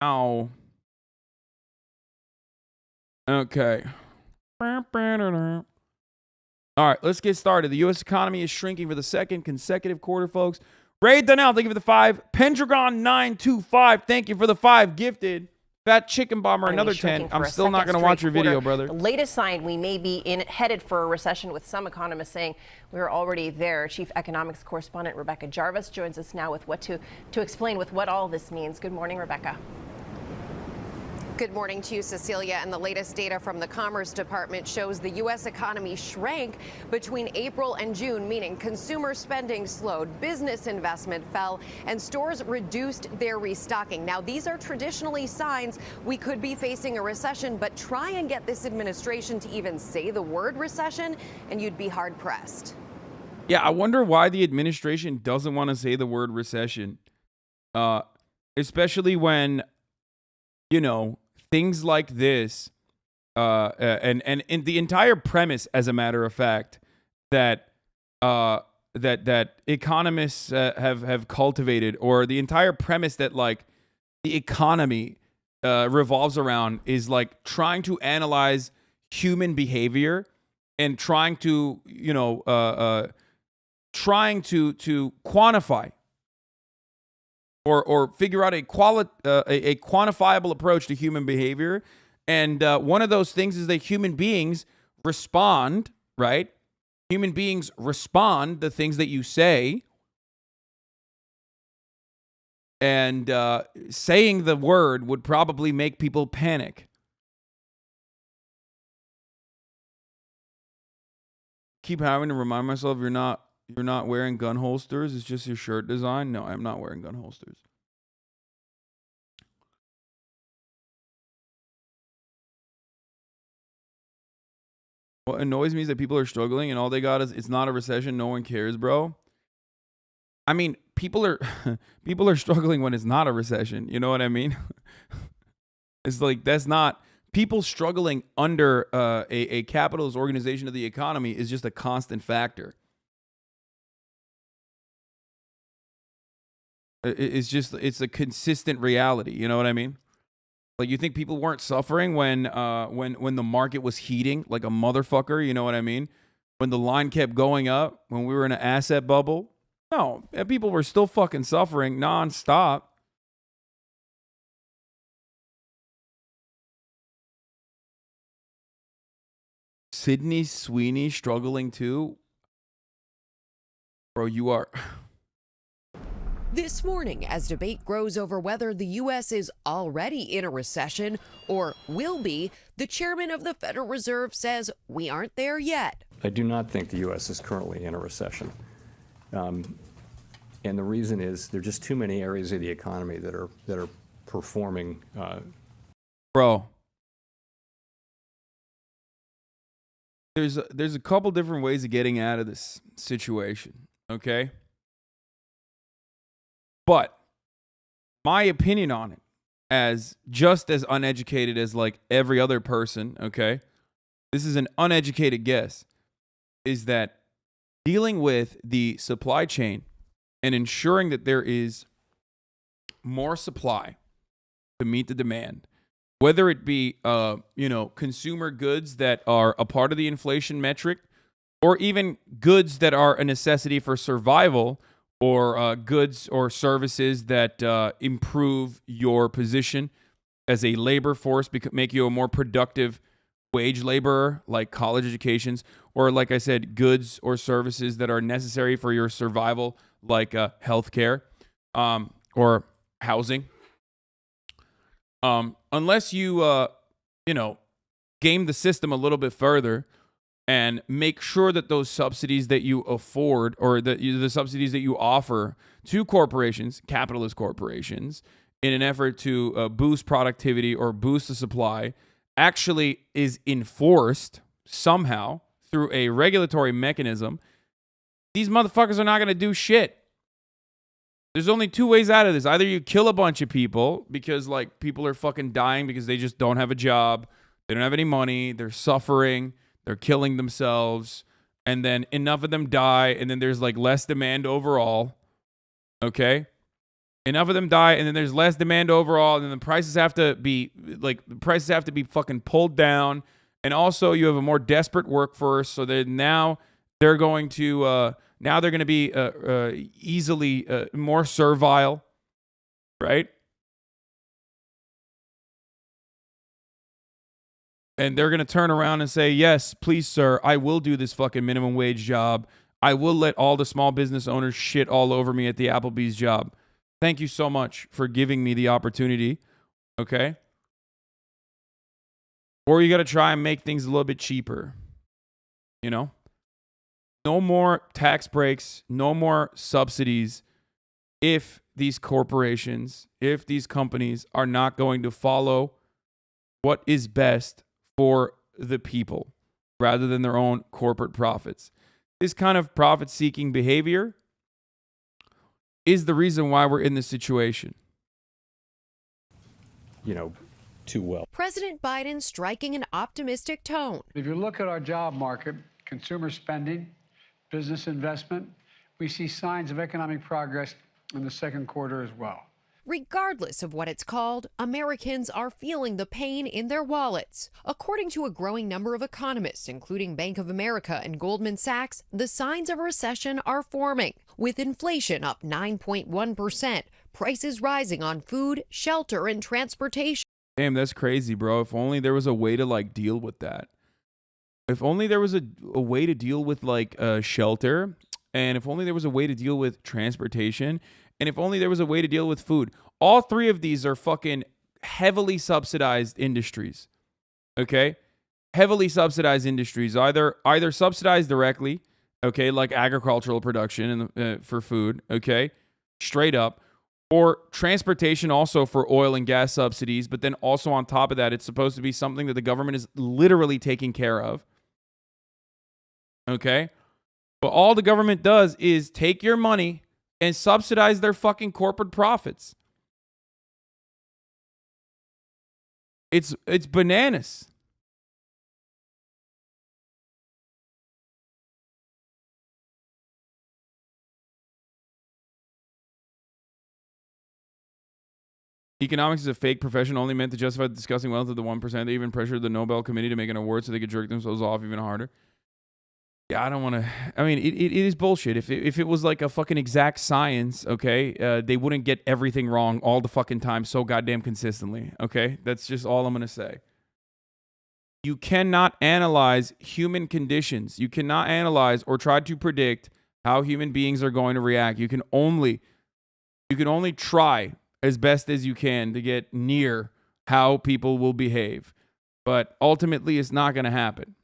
Ow. Okay. All right, let's get started. The U.S. economy is shrinking for the second consecutive quarter, folks. Ray Donnell, thank you for the 5. Pendragon925, thank you for the 5. Gifted. Fat Chicken Bomber, another 10. I'm still not going to watch your video, brother. The latest sign we may be headed for a recession, with some economists saying we're already there. Chief economics correspondent Rebecca Jarvis joins us now with what to explain with what all this means. Good morning, Rebecca. Good morning to you, Cecilia. And the latest data from the Commerce Department shows the U.S. economy shrank between April and June, meaning consumer spending slowed, business investment fell, and stores reduced their restocking. Now, these are traditionally signs we could be facing a recession, but try and get this administration to even say the word recession, and you'd be hard pressed. Yeah, I wonder why the administration doesn't want to say the word recession, especially when, you know, things like this, and the entire premise, as a matter of fact, that that economists have cultivated, or the entire premise that like the economy revolves around, is like trying to analyze human behavior and trying to quantify or figure out a quantifiable approach to human behavior. And one of those things is that human beings respond, right? Human beings respond the things that you say. And saying the word would probably make people panic. Keep having to remind myself you're not wearing gun holsters. It's just your shirt design. No, I'm not wearing gun holsters. What annoys me is that people are struggling and all they got is, it's not a recession, no one cares, bro. I mean, people are struggling when it's not a recession. You know what I mean? It's like, that's not, people struggling under a capitalist organization of the economy is just a constant factor. It's a consistent reality. You know what I mean? Like, you think people weren't suffering when the market was heating like a motherfucker? You know what I mean? When the line kept going up, when we were in an asset bubble? No, people were still fucking suffering nonstop. Sydney Sweeney struggling too? Bro, you are... This morning, as debate grows over whether the U.S. is already in a recession or will be, the chairman of the Federal Reserve says we aren't there yet. I do not think the U.S. is currently in a recession. And the reason is there are just too many areas of the economy that are performing. Bro, there's a couple different ways of getting out of this situation, okay? But my opinion on it, as just as uneducated as like every other person, okay? This is an uneducated guess, is that dealing with the supply chain and ensuring that there is more supply to meet the demand, whether it be consumer goods that are a part of the inflation metric, or even goods that are a necessity for survival, or goods or services that improve your position as a labor force, make you a more productive wage laborer, like college educations, or like I said, goods or services that are necessary for your survival, like healthcare or housing. Unless you, game the system a little bit further and make sure that those subsidies that you afford, or the subsidies that you offer to corporations, capitalist corporations, in an effort to boost productivity or boost the supply, actually is enforced somehow through a regulatory mechanism, these motherfuckers are not going to do shit. There's only two ways out of this. Either you kill a bunch of people because like people are fucking dying because they just don't have a job, they don't have any money, they're suffering, they're killing themselves, and then enough of them die, and then there's like less demand overall. Okay? Enough of them die, and then there's less demand overall, and then the prices have to be fucking pulled down. And also, you have a more desperate workforce, so that now they're going to be easily more servile, right? And they're going to turn around and say, yes, please, sir, I will do this fucking minimum wage job. I will let all the small business owners shit all over me at the Applebee's job. Thank you so much for giving me the opportunity. Okay? Or you got to try and make things a little bit cheaper. You know? No more tax breaks, no more subsidies if these corporations, if these companies are not going to follow what is best for the people rather than their own corporate profits. This kind of profit-seeking behavior is the reason why we're in this situation. Too well. President Biden striking an optimistic tone. If you look at our job market, consumer spending, business investment, we see signs of economic progress in the second quarter as well. Regardless of what it's called, Americans are feeling the pain in their wallets. According to a growing number of economists, including Bank of America and Goldman Sachs, the signs of a recession are forming, with inflation up 9.1%, prices rising on food, shelter, and transportation. Damn, that's crazy, bro. If only there was a way to deal with that. If only there was a way to deal with shelter, and if only there was a way to deal with transportation, and if only there was a way to deal with food. All three of these are fucking heavily subsidized industries. Okay? Heavily subsidized industries. Either subsidized directly, okay, like agricultural production and for food, okay? Straight up. Or transportation also for oil and gas subsidies, but then also on top of that, it's supposed to be something that the government is literally taking care of. Okay? But all the government does is take your money and subsidize their fucking corporate profits. It's bananas. Economics is a fake profession only meant to justify the disgusting wealth of the 1%. They even pressured the Nobel Committee to make an award so they could jerk themselves off even harder. Yeah, I don't want to. I mean, it is bullshit. If it was like a fucking exact science, okay, they wouldn't get everything wrong all the fucking time so goddamn consistently, okay? That's just all I'm going to say. You cannot analyze human conditions. You cannot analyze or try to predict how human beings are going to react. You can only try as best as you can to get near how people will behave. But ultimately, it's not going to happen.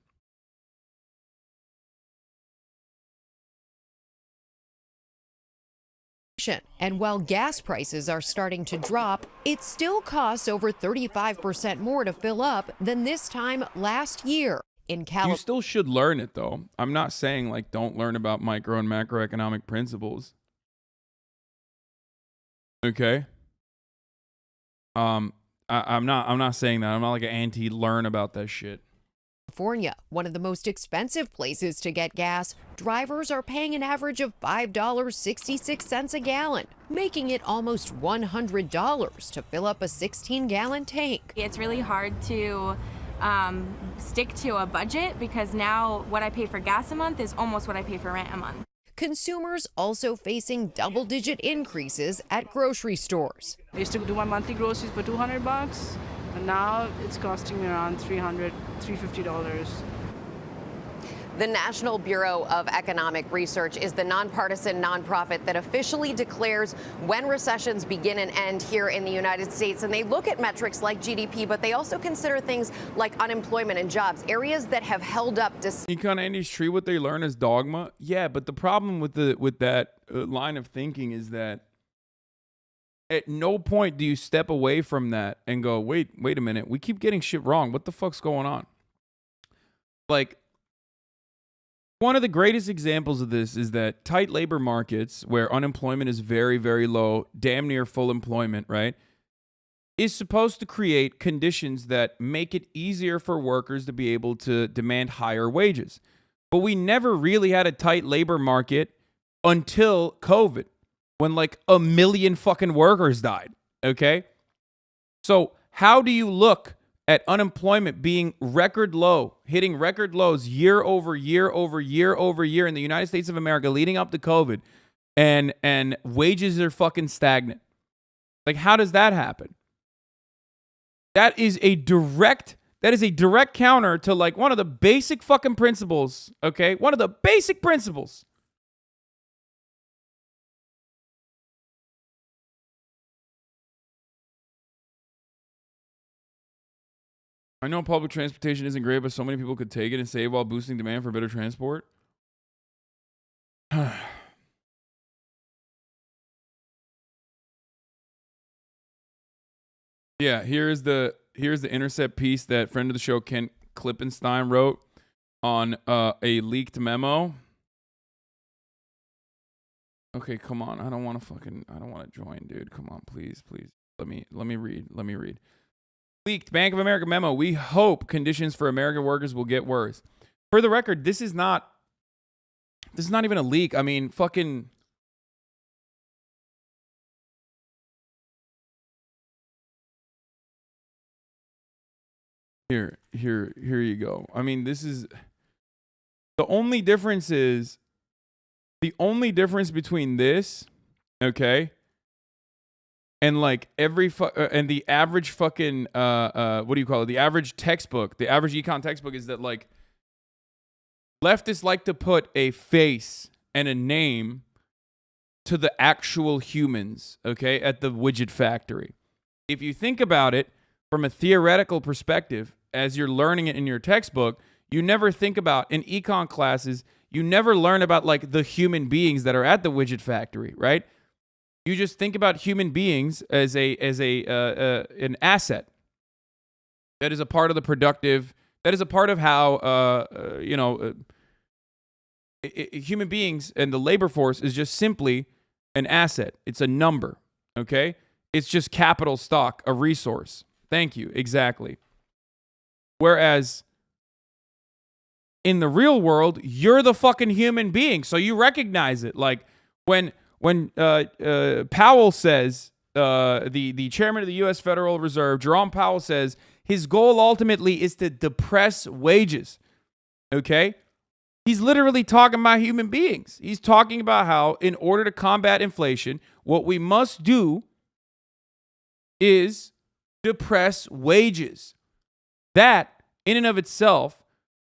And while gas prices are starting to drop, it still costs over 35% more to fill up than this time last year. In You still should learn it, though. I'm not saying don't learn about micro and macroeconomic principles. Okay? I'm not saying that. I'm not like an anti-learn about that shit. California, one of the most expensive places to get gas, drivers are paying an average of $5.66 a gallon, making it almost $100 to fill up a 16-gallon tank. It's really hard to stick to a budget because now what I pay for gas a month is almost what I pay for rent a month. Consumers also facing double-digit increases at grocery stores. I used to do my monthly groceries for $200, and now it's costing me around $300, $350. The National Bureau of Economic Research is the nonpartisan nonprofit that officially declares when recessions begin and end here in the United States. And they look at metrics like GDP, but they also consider things like unemployment and jobs, areas that have held up. You kind of industry what they learn as dogma. Yeah, but the problem with that line of thinking is that at no point do you step away from that and go, wait a minute, we keep getting shit wrong. What the fuck's going on? One of the greatest examples of this is that tight labor markets where unemployment is very, very low, damn near full employment, right, is supposed to create conditions that make it easier for workers to be able to demand higher wages. But we never really had a tight labor market until COVID. when like 1 million fucking workers died. Okay. So how do you look at unemployment being record low, hitting record lows year over year over year over year in the United States of America leading up to COVID, and wages are fucking stagnant? Like, how does that happen? That is a direct counter to like one of the basic fucking principles, okay? One of the basic principles. I know public transportation isn't great, but so many people could take it and save while boosting demand for better transport. Yeah, here's the Intercept piece that friend of the show Kent Klippenstein wrote on a leaked memo. Okay, come on. I don't want to join, dude. Come on, please. Let me read. Leaked Bank of America memo. We hope conditions for American workers will get worse. For the record, this is not even a leak. I mean, fucking Here you go. I mean, this is the only difference between this, okay, and like and the average fucking what do you call it? The average textbook, the average econ textbook is that like leftists like to put a face and a name to the actual humans, okay, at the widget factory. If you think about it from a theoretical perspective, as you're learning it in your textbook, you never think about, in econ classes, you never learn about like the human beings that are at the widget factory, right? You just think about human beings as an asset that is a part of the productive, that is a part of how human beings and the labor force is just simply an asset. It's a number, okay? It's just capital stock, a resource. Thank you, exactly. Whereas in the real world, you're the fucking human being, so you recognize it. Like when Powell says, the chairman of the U.S. Federal Reserve, Jerome Powell, says his goal ultimately is to depress wages, okay? He's literally talking about human beings. He's talking about how in order to combat inflation, what we must do is depress wages. That, in and of itself,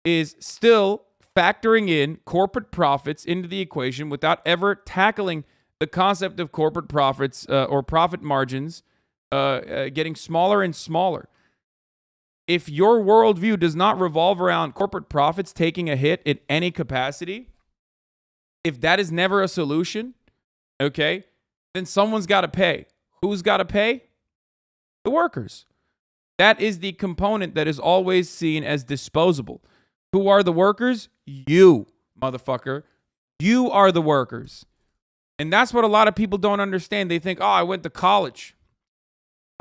is still factoring in corporate profits into the equation without ever tackling the concept of corporate profits or profit margins getting smaller and smaller. If your worldview does not revolve around corporate profits taking a hit in any capacity, if that is never a solution, okay, then someone's got to pay. Who's got to pay? The workers. That is the component that is always seen as disposable. Who are the workers? You, motherfucker. You are the workers. And that's what a lot of people don't understand. They think, oh, I went to college.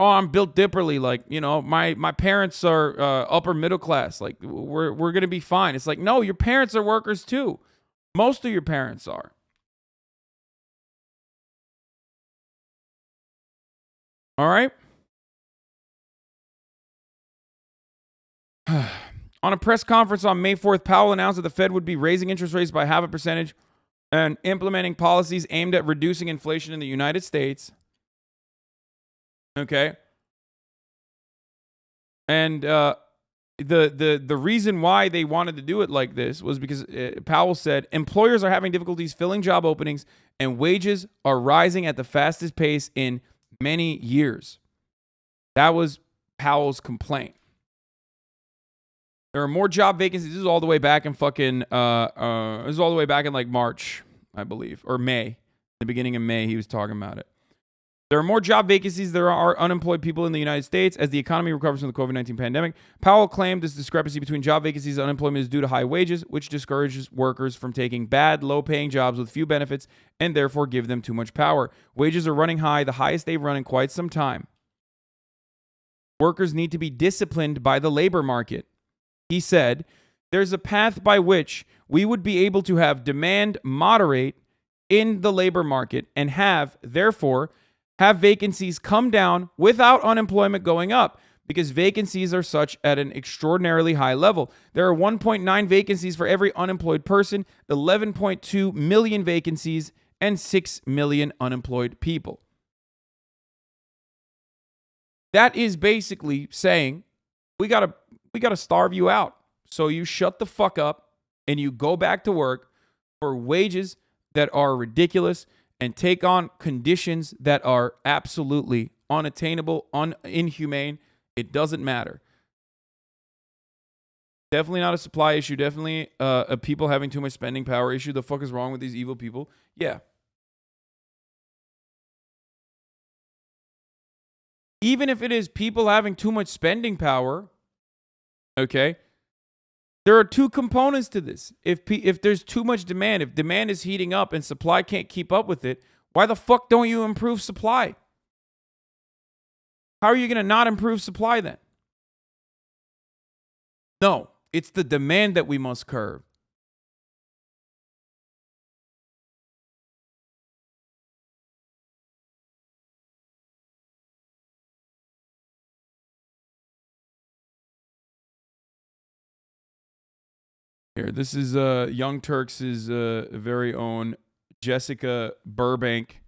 Oh, I'm built differently. Like, you know, my parents are upper middle class. Like, we're going to be fine. It's like, no, your parents are workers too. Most of your parents are. All right? On a press conference on May 4th, Powell announced that the Fed would be raising interest rates by 0.5% and implementing policies aimed at reducing inflation in the United States. Okay. And the reason why they wanted to do it like this was because Powell said employers are having difficulties filling job openings and wages are rising at the fastest pace in many years. That was Powell's complaint. There are more job vacancies. This is all the way back in fucking, this is all the way back in like March, I believe, or May. The beginning of May, he was talking about it. There are more job vacancies than there are unemployed people in the United States as the economy recovers from the COVID-19 pandemic. Powell claimed this discrepancy between job vacancies and unemployment is due to high wages, which discourages workers from taking bad, low-paying jobs with few benefits and therefore give them too much power. Wages are running high, the highest they've run in quite some time. Workers need to be disciplined by the labor market. He said, there's a path by which we would be able to have demand moderate in the labor market and therefore have vacancies come down without unemployment going up, because vacancies are such at an extraordinarily high level. There are 1.9 vacancies for every unemployed person, 11.2 million vacancies, and 6 million unemployed people. That is basically saying we gotta starve you out. So you shut the fuck up and you go back to work for wages that are ridiculous and take on conditions that are absolutely unattainable, inhumane. It doesn't matter. Definitely not a supply issue. Definitely a people having too much spending power issue. The fuck is wrong with these evil people? Yeah. Even if it is people having too much spending power, okay, there are two components to this. If there's too much demand, if demand is heating up and supply can't keep up with it, why the fuck don't you improve supply? How are you going to not improve supply then? No, it's the demand that we must curb. Here, this is Young Turks' very own Jessica Burbank.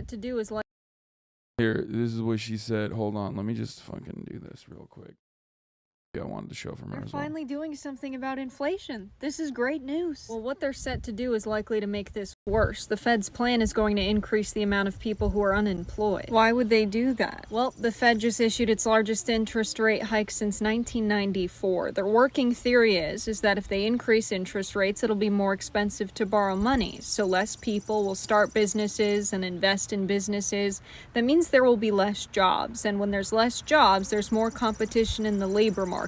To do is like. Here, this is what she said. Hold on, let me just fucking do this real quick. I wanted to show from her They're as well. finally doing something about inflation. This is great news. Well, what they're set to do is likely to make this worse. The Fed's plan is going to increase the amount of people who are unemployed. Why would they do that? Well, the Fed just issued its largest interest rate hike since 1994. Their working theory is that if they increase interest rates, it'll be more expensive to borrow money. So less people will start businesses and invest in businesses. That means there will be less jobs. And when there's less jobs, there's more competition in the labor market.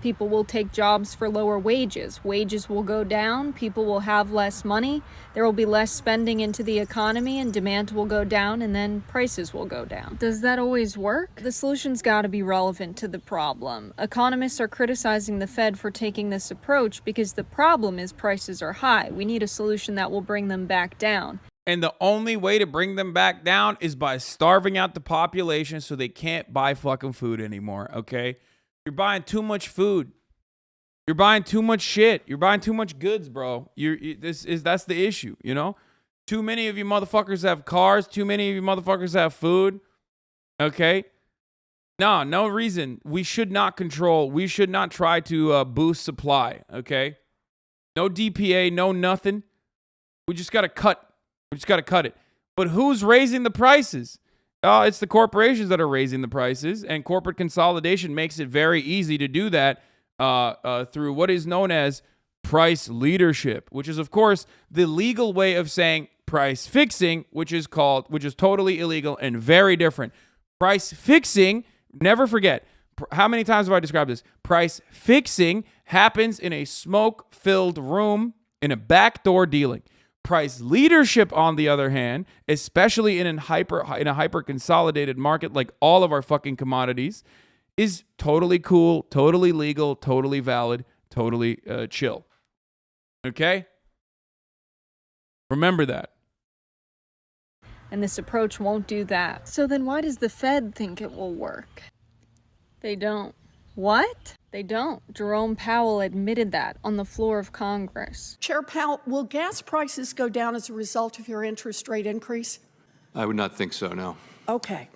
People will take jobs for lower wages. Wages will go down. People will have less money. There will be less spending into the economy, and demand will go down, and then prices will go down. Does that always work? The solution's got to be relevant to the problem. Economists are criticizing the Fed for taking this approach because the problem is prices are high. We need a solution that will bring them back down. And the only way to bring them back down is by starving out the population so they can't buy fucking food anymore, okay? You're buying too much food. You're buying too much shit. You're buying too much goods, bro. That's the issue, you know? Too many of you motherfuckers have cars. Too many of you motherfuckers have food. Okay? No reason. We should not control. We should not try to boost supply, okay? No DPA, no nothing. We just got to cut. We just got to cut it. But who's raising the prices? It's the corporations that are raising the prices, and corporate consolidation makes it very easy to do that through what is known as price leadership, which is, of course, the legal way of saying price fixing, which is totally illegal and very different. Price fixing, never forget, how many times have I described this? Price fixing happens in a smoke-filled room in a backdoor dealing. Price leadership, on the other hand, especially in a hyper consolidated market like all of our fucking commodities, is totally cool, totally legal, totally valid, totally chill. Okay? Remember that. And this approach won't do that. So then why does the Fed think it will work? They don't. What? They don't. Jerome Powell admitted that on the floor of Congress. Chair Powell, will gas prices go down as a result of your interest rate increase? I would not think so, no. Okay.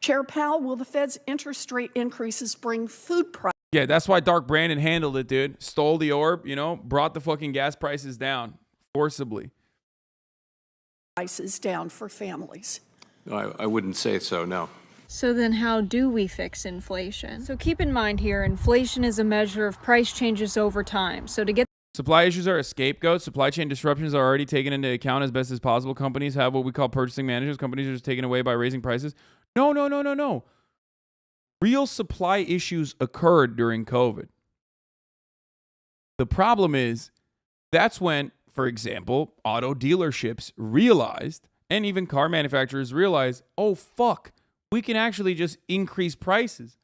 Chair Powell, will the Fed's interest rate increases bring food prices? Yeah, that's why Dark Brandon handled it, dude. Stole the orb, brought the fucking gas prices down forcibly. Prices down for families? I wouldn't say so, no. So then how do we fix inflation? So keep in mind here, inflation is a measure of price changes over time. So to get supply issues are a scapegoat. Supply chain disruptions are already taken into account as best as possible. Companies have what we call purchasing managers. Companies are just taken away by raising prices. No. Real supply issues occurred during COVID. The problem is that's when, for example, auto dealerships realized, and even car manufacturers realized, oh, fuck. We can actually just increase prices.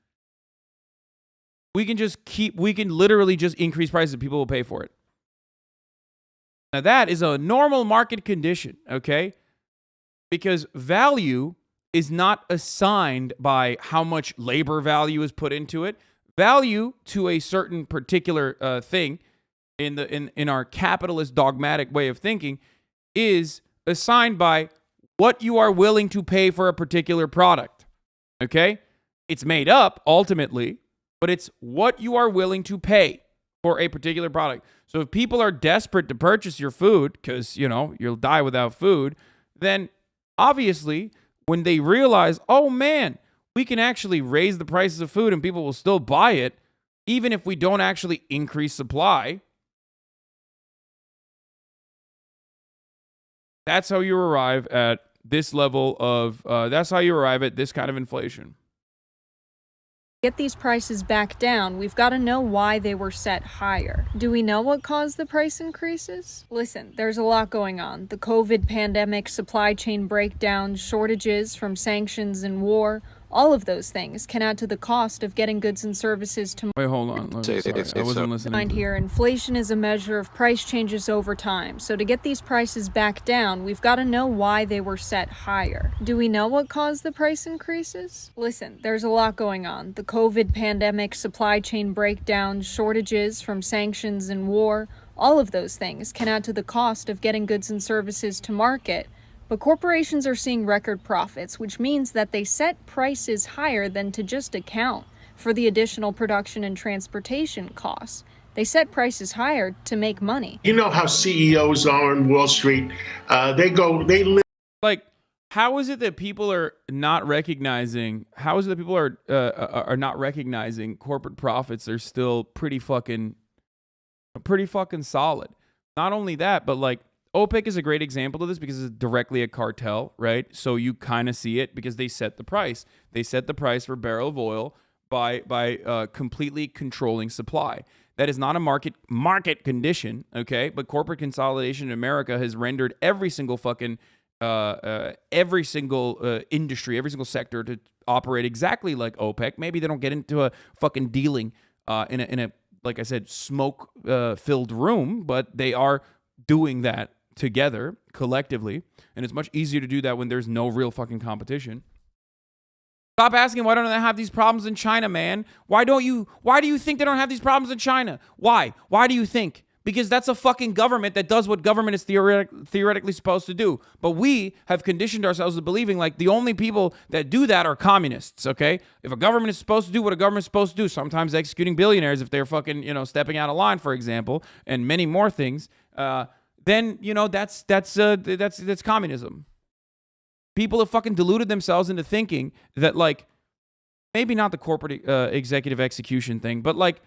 We can literally just increase prices and people will pay for it. Now, that is a normal market condition, okay? Because value is not assigned by how much labor value is put into it. Value to a certain particular thing in our capitalist dogmatic way of thinking is assigned by what you are willing to pay for a particular product, okay? It's made up ultimately, but it's what you are willing to pay for a particular product. So if people are desperate to purchase your food because, you'll die without food, then obviously when they realize, oh man, we can actually raise the prices of food and people will still buy it, even if we don't actually increase supply. That's how you arrive at this level of, that's how you arrive at this kind of inflation. Get these prices back down, we've got to know why they were set higher. Do we know what caused the price increases? Listen, there's a lot going on. The COVID pandemic, supply chain breakdowns, shortages from sanctions and war. All of those things can add to the cost of getting goods and services to Wait, hold on. Sorry, I wasn't listening. Here, inflation is a measure of price changes over time. So to get these prices back down, we've got to know why they were set higher. Do we know what caused the price increases? Listen, there's a lot going on. The COVID pandemic, supply chain breakdowns, shortages from sanctions and war. All of those things can add to the cost of getting goods and services to market. But corporations are seeing record profits, which means that they set prices higher than to just account for the additional production and transportation costs. They set prices higher to make money. You know how CEOs are on Wall Street. They live. Like, how is it that people are not recognizing? How is it that people are not recognizing corporate profits are still pretty fucking solid? Not only that, but like, OPEC is a great example of this because it's directly a cartel, right? So you kind of see it because they set the price. They set the price for a barrel of oil by completely controlling supply. That is not a market condition, okay? But corporate consolidation in America has rendered every single fucking industry, every single sector to operate exactly like OPEC. Maybe they don't get into a fucking dealing in a like I said, smoke filled room, but they are doing that together collectively, and it's much easier to do that when there's no real fucking competition. Stop asking why don't they have these problems in China, man? Why do you think they don't have these problems in China? Why do you think? Because that's a fucking government that does what government is theoretically supposed to do. But we have conditioned ourselves to believing like the only people that do that are communists, okay? If a government is supposed to do what a government is supposed to do, sometimes executing billionaires if they're fucking, stepping out of line, for example, and many more things, then that's communism. People have fucking deluded themselves into thinking that like maybe not the corporate executive execution thing, but like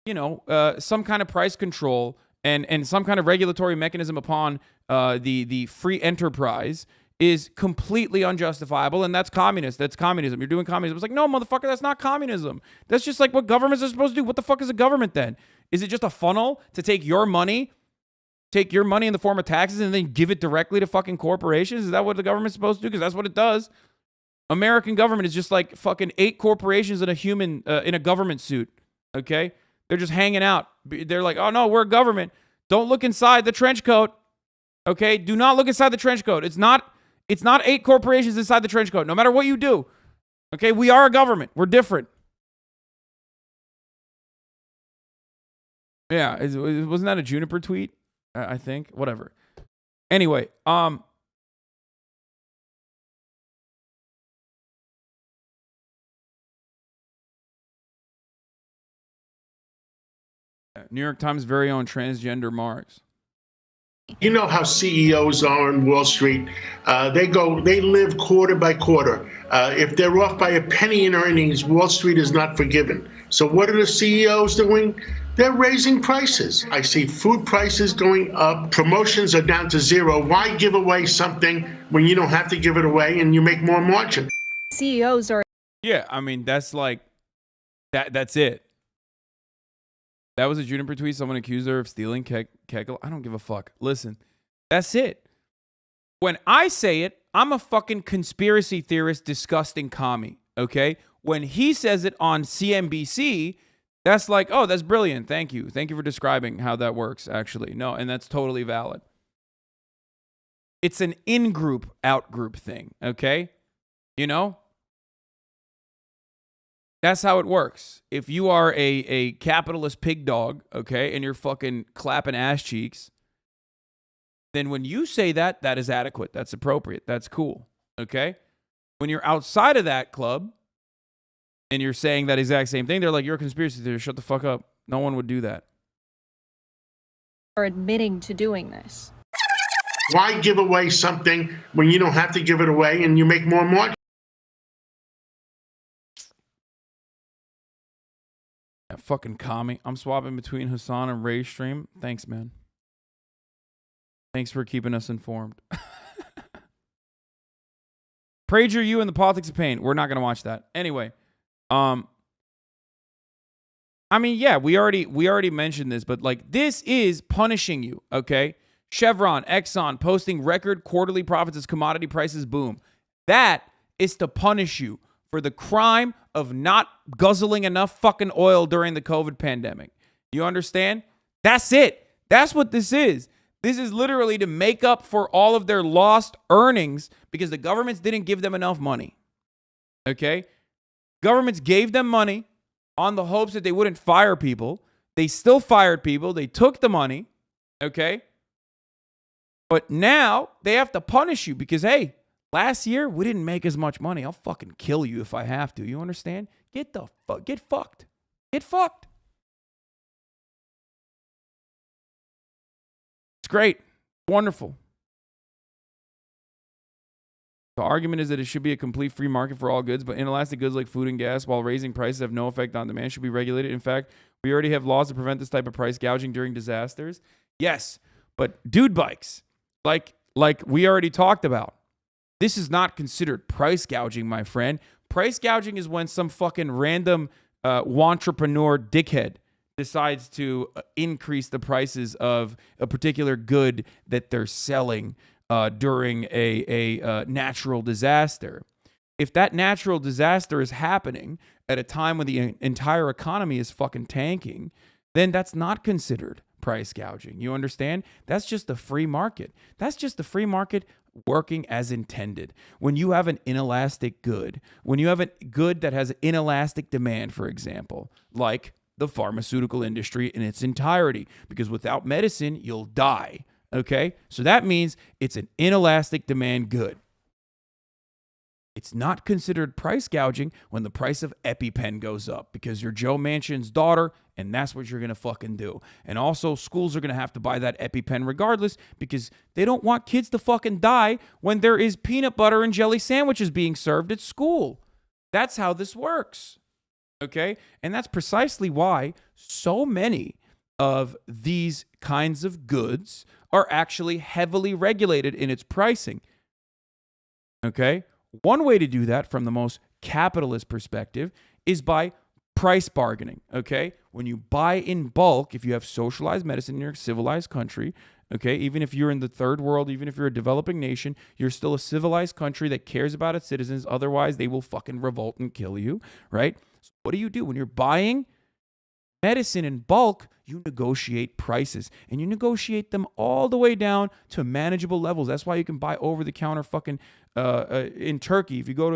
some kind of price control and some kind of regulatory mechanism upon the free enterprise is completely unjustifiable, and that's communist. That's communism. You're doing communism. It's like, no, motherfucker, that's not communism. That's just like what governments are supposed to do. What the fuck is a government then? Is it just a funnel to take your money in the form of taxes and then give it directly to fucking corporations? Is that what the government's supposed to do? Because that's what it does. American government is just like fucking 8 corporations and a human in a government suit. Okay? They're just hanging out. They're like, oh no, we're a government. Don't look inside the trench coat. Okay? Do not look inside the trench coat. It's not 8 corporations inside the trench coat, no matter what you do. Okay? We are a government. We're different. Yeah, wasn't that a Juniper tweet? I think. Whatever. Anyway, New York Times' very own transgender Marx. You know how CEOs are on Wall Street. They live quarter by quarter. If they're off by a penny in earnings, Wall Street is not forgiven. So what are the CEOs doing? They're raising prices. I see food prices going up. Promotions are down to zero. Why give away something when you don't have to give it away and you make more margin? CEOs are... Yeah, I mean, that's like... That's it. That was a Juniper tweet. Someone accused her of stealing Kekel. I don't give a fuck. Listen, that's it. When I say it, I'm a fucking conspiracy theorist, disgusting commie, okay? When he says it on CNBC, That's like, oh, that's brilliant. Thank you. Thank you for describing how that works, actually. No, and that's totally valid. It's an in-group, out-group thing, okay? You know? That's how it works. If you are a capitalist pig dog, okay, and you're fucking clapping ass cheeks, then when you say that, that is adequate. That's appropriate. That's cool, okay? When you're outside of that club and you're saying that exact same thing, they're like, you're a conspiracy theorist. Shut the fuck up. No one would do that. Are admitting to doing this. Why give away something when you don't have to give it away and you make more margin? That fucking commie. I'm swapping between Hasan and Ray's stream. Thanks, man. Thanks for keeping us informed. Prager You and the Politics of Pain. We're not going to watch that. Anyway, I mean, yeah, we already mentioned this, but like this is punishing you, okay? Chevron, Exxon posting record quarterly profits as commodity prices boom. That is to punish you for the crime of not guzzling enough fucking oil during the COVID pandemic. You understand? That's it. That's what this is. This is literally to make up for all of their lost earnings because the governments didn't give them enough money. Okay? Governments gave them money on the hopes that they wouldn't fire people. They still fired people. They took the money. Okay? But now they have to punish you because, hey, last year we didn't make as much money. I'll fucking kill you if I have to. You understand? Get fucked. Get fucked. It's great. Wonderful. The argument is that it should be a complete free market for all goods, but inelastic goods like food and gas, while raising prices have no effect on demand, should be regulated. In fact, we already have laws to prevent this type of price gouging during disasters. Yes, but dude bikes, like we already talked about, this is not considered price gouging, my friend. Price gouging is when some fucking random entrepreneur dickhead decides to increase the prices of a particular good that they're selling during a natural disaster. If that natural disaster is happening at a time when the entire economy is fucking tanking, then that's not considered price gouging. You understand? That's just a free market. That's just the free market working as intended. When you have an inelastic good, when you have a good that has inelastic demand, for example, like the pharmaceutical industry in its entirety, because without medicine, you'll die. Okay? So that means it's an inelastic demand good. It's not considered price gouging when the price of EpiPen goes up because you're Joe Manchin's daughter and that's what you're going to fucking do. And also schools are going to have to buy that EpiPen regardless because they don't want kids to fucking die when there is peanut butter and jelly sandwiches being served at school. That's how this works. Okay? And that's precisely why so many of these kinds of goods are actually heavily regulated in its pricing. Okay? One way to do that from the most capitalist perspective is by price bargaining, okay? When you buy in bulk, if you have socialized medicine in your civilized country, okay, even if you're in the third world, even if you're a developing nation, you're still a civilized country that cares about its citizens. Otherwise, they will fucking revolt and kill you, right? So what do? When you're buying medicine in bulk, you negotiate prices, and you negotiate them all the way down to manageable levels. That's why you can buy over-the-counter fucking in Turkey. If you go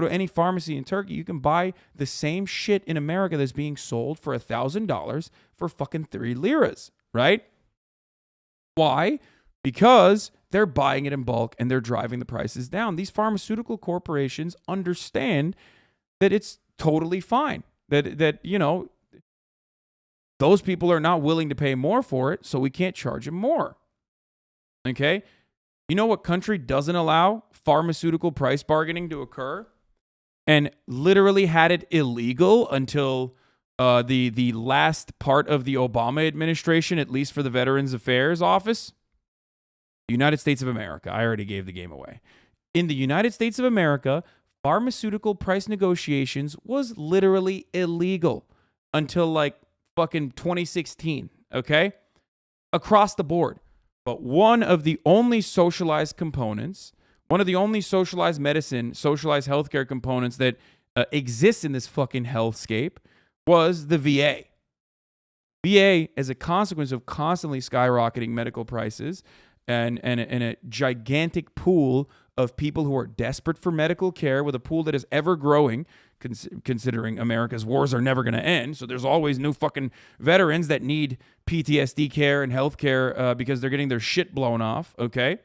to any pharmacy in Turkey, you can buy the same shit in America that's being sold for $1,000 for fucking 3 liras, right? Why? Because they're buying it in bulk and they're driving the prices down. These pharmaceutical corporations understand that it's totally fine. That you know, those people are not willing to pay more for it, so we can't charge them more. Okay? You know what country doesn't allow pharmaceutical price bargaining to occur and literally had it illegal until the last part of the Obama administration, at least for the Veterans Affairs Office? The United States of America. I already gave the game away. In the United States of America, pharmaceutical price negotiations was literally illegal until like fucking 2016, okay? Across the board. But one of the only socialized components, one of the only socialized medicine, socialized healthcare components that exists in this fucking hellscape was the VA. VA, as a consequence of constantly skyrocketing medical prices and a gigantic pool of people who are desperate for medical care, with a pool that is ever growing, considering America's wars are never going to end. So there's always new fucking veterans that need PTSD care and health care because they're getting their shit blown off, okay?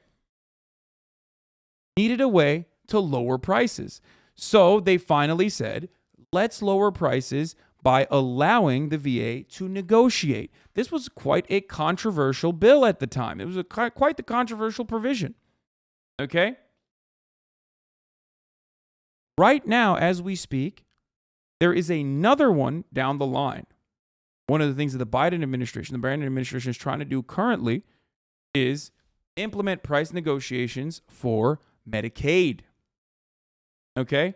Needed a way to lower prices. So they finally said, let's lower prices by allowing the VA to negotiate. This was quite a controversial bill at the time. It was quite the controversial provision. Okay? Right now, as we speak, there is another one down the line. One of the things that the Biden administration is trying to do currently is implement price negotiations for Medicaid. Okay?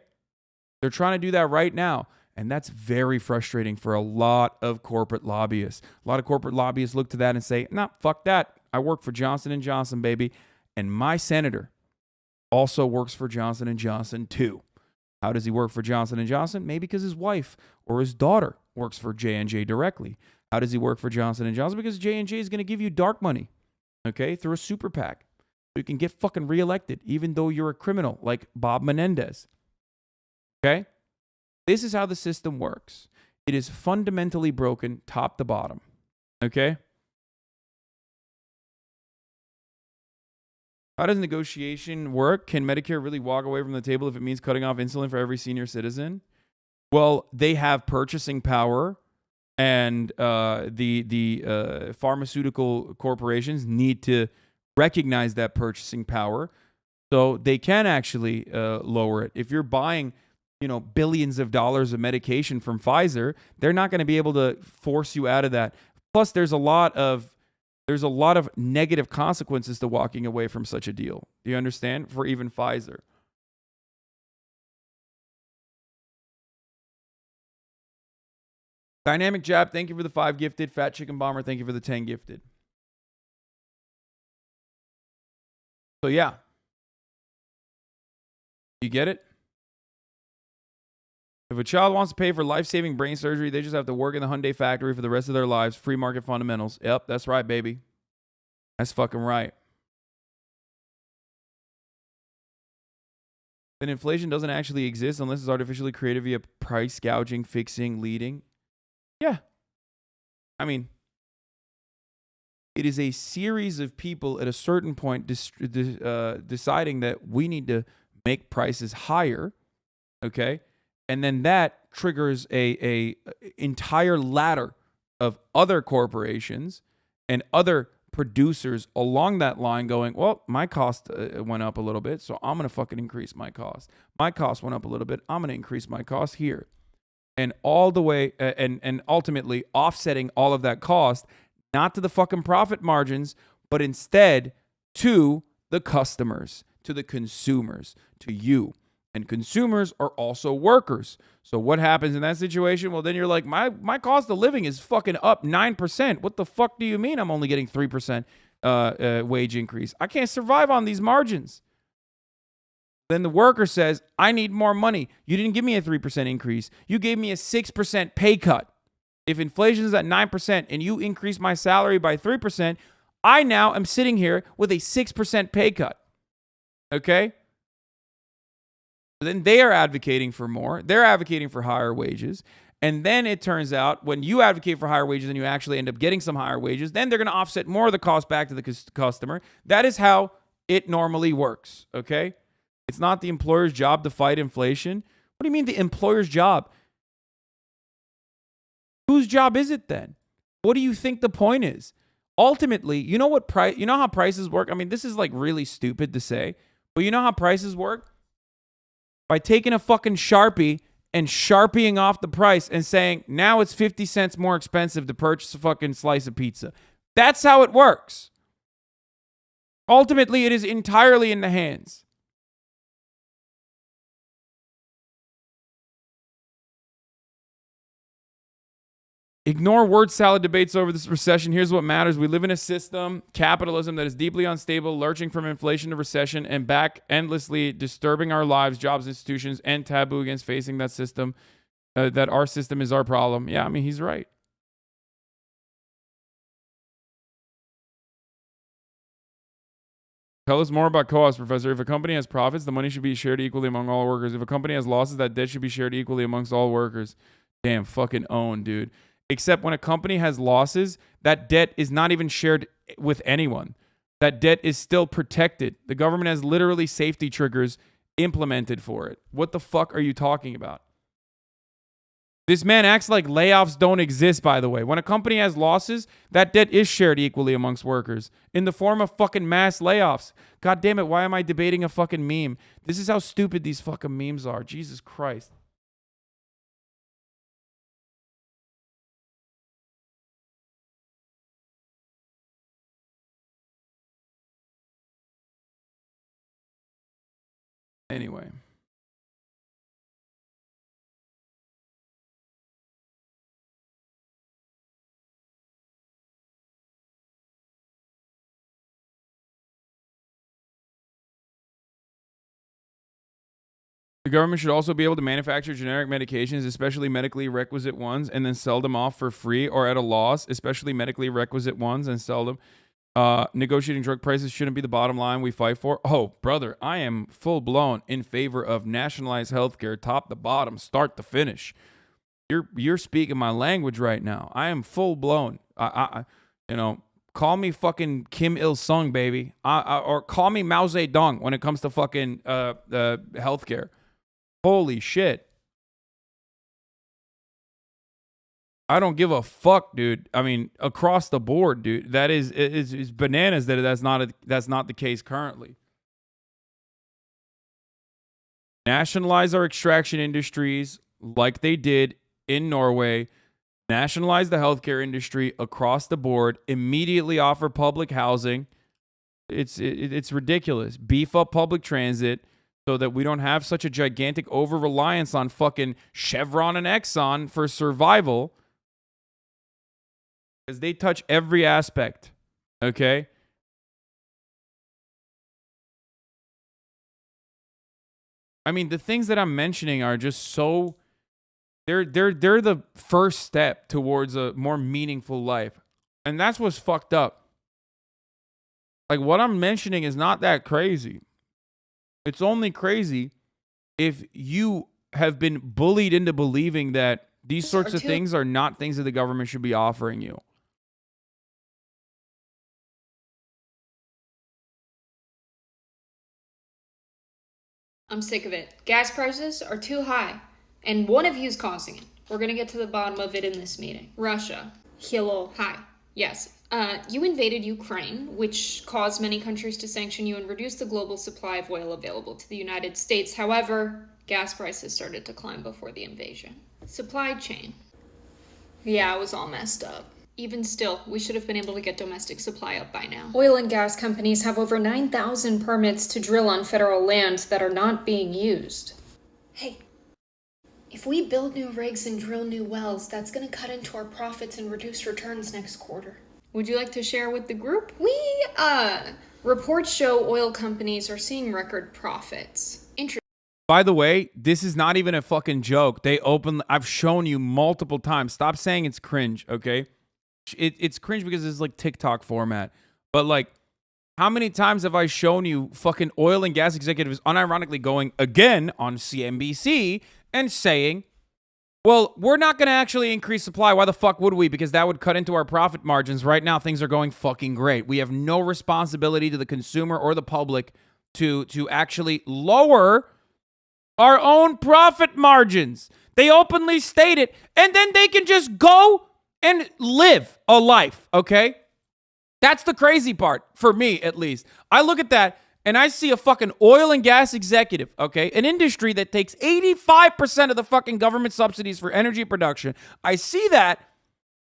They're trying to do that right now. And that's very frustrating for a lot of corporate lobbyists. A lot of corporate lobbyists look to that and say, nah, fuck that. I work for Johnson & Johnson, baby. And my senator also works for Johnson & Johnson, too. How does he work for Johnson & Johnson? Maybe because his wife or his daughter works for J&J directly. How does he work for Johnson & Johnson? Because J&J is going to give you dark money, okay, through a super PAC. So you can get fucking reelected, even though you're a criminal like Bob Menendez. Okay? This is how the system works. It is fundamentally broken top to bottom. Okay? How does negotiation work? Can Medicare really walk away from the table if it means cutting off insulin for every senior citizen? Well, they have purchasing power, and the pharmaceutical corporations need to recognize that purchasing power, so they can actually lower it. If you're buying billions of dollars of medication from Pfizer, they're not going to be able to force you out of that. Plus, there's a lot of negative consequences to walking away from such a deal. Do you understand? For even Pfizer. Dynamic Jab, thank you for the 5 gifted. Fat Chicken Bomber, thank you for the 10 gifted. So yeah. You get it? If a child wants to pay for life-saving brain surgery, they just have to work in the Hyundai factory for the rest of their lives. Free market fundamentals. Yep, that's right, baby. That's fucking right. Then inflation doesn't actually exist unless it's artificially created via price gouging, fixing, leading. Yeah. I mean, it is a series of people at a certain point deciding that we need to make prices higher, okay? And then that triggers a entire ladder of other corporations and other producers along that line going, well, my cost went up a little bit, so I'm going to fucking increase my cost. My cost went up a little bit, I'm going to increase my cost here. And all the way, and ultimately offsetting all of that cost, not to the fucking profit margins, but instead to the customers, to the consumers, to you. And consumers are also workers. So what happens in that situation? Well, then you're like, my cost of living is fucking up 9%. What the fuck do you mean I'm only getting 3% wage increase? I can't survive on these margins. Then the worker says, I need more money. You didn't give me a 3% increase. You gave me a 6% pay cut. If inflation is at 9% and you increase my salary by 3%, I now am sitting here with a 6% pay cut. Okay? Then they are advocating for more. They're advocating for higher wages. And then it turns out when you advocate for higher wages and you actually end up getting some higher wages, then they're going to offset more of the cost back to the customer. That is how it normally works, okay? It's not the employer's job to fight inflation. What do you mean the employer's job? Whose job is it then? What do you think the point is? Ultimately, you know how prices work? I mean, this is like really stupid to say, but you know how prices work? By taking a fucking Sharpie and Sharpieing off the price and saying, now it's 50 cents more expensive to purchase a fucking slice of pizza. That's how it works. Ultimately, it is entirely in the hands. Ignore word salad debates over this recession. Here's what matters. We live in a system, capitalism, that is deeply unstable, lurching from inflation to recession and back endlessly, disturbing our lives, jobs, institutions, and taboo against facing that system. that our system is our problem. Yeah, I mean, he's right. Tell us more about co-ops, Professor. If a company has profits, the money should be shared equally among all workers. If a company has losses, that debt should be shared equally amongst all workers. Damn, fucking own, dude. Except when a company has losses, that debt is not even shared with anyone. That debt is still protected. The government has literally safety triggers implemented for it. What the fuck are you talking about? This man acts like layoffs don't exist, by the way. When a company has losses, that debt is shared equally amongst workers in the form of fucking mass layoffs. God damn it, why am I debating a fucking meme? This is how stupid these fucking memes are. Jesus Christ. Anyway. The government should also be able to manufacture generic medications, especially medically requisite ones, and then sell them off for free or at a loss, especially medically requisite ones, and sell them. Negotiating drug prices shouldn't be the bottom line we fight for. Oh, brother, I am full-blown in favor of nationalized healthcare, top to bottom, start to finish. You're speaking my language right now. I am full-blown. Call me fucking Kim Il-sung, baby. Or call me Mao Zedong when it comes to fucking healthcare. Holy shit. I don't give a fuck, dude. I mean, across the board, dude. That is bananas that that's not the case currently. Nationalize our extraction industries like they did in Norway. Nationalize the healthcare industry across the board. Immediately offer public housing. It's ridiculous. Beef up public transit so that we don't have such a gigantic over-reliance on fucking Chevron and Exxon for survival. Because they touch every aspect. Okay? I mean, the things that I'm mentioning are just so... They're the first step towards a more meaningful life. And that's what's fucked up. Like, what I'm mentioning is not that crazy. It's only crazy if you have been bullied into believing that these sorts of things are not things that the government should be offering you. I'm sick of it. Gas prices are too high, and one of you is causing it. We're gonna get to the bottom of it in this meeting. Russia. Hello. Hi. Yes. You invaded Ukraine, which caused many countries to sanction you and reduce the global supply of oil available to the United States. However, gas prices started to climb before the invasion. Supply chain. Yeah, it was all messed up. Even still, we should have been able to get domestic supply up by now. Oil and gas companies have over 9,000 permits to drill on federal land that are not being used. Hey, if we build new rigs and drill new wells, that's gonna cut into our profits and reduce returns next quarter. Would you like to share with the group? Reports show oil companies are seeing record profits. By the way, this is not even a fucking joke. I've shown you multiple times. Stop saying it's cringe, okay? It's cringe because it's like TikTok format. But like, how many times have I shown you fucking oil and gas executives unironically going again on CNBC and saying, well, we're not going to actually increase supply. Why the fuck would we? Because that would cut into our profit margins. Right now, things are going fucking great. We have no responsibility to the consumer or the public to actually lower our own profit margins. They openly state it, and then they can just go and live a life, okay? That's the crazy part, for me at least. I look at that, and I see a fucking oil and gas executive, okay? An industry that takes 85% of the fucking government subsidies for energy production. I see that,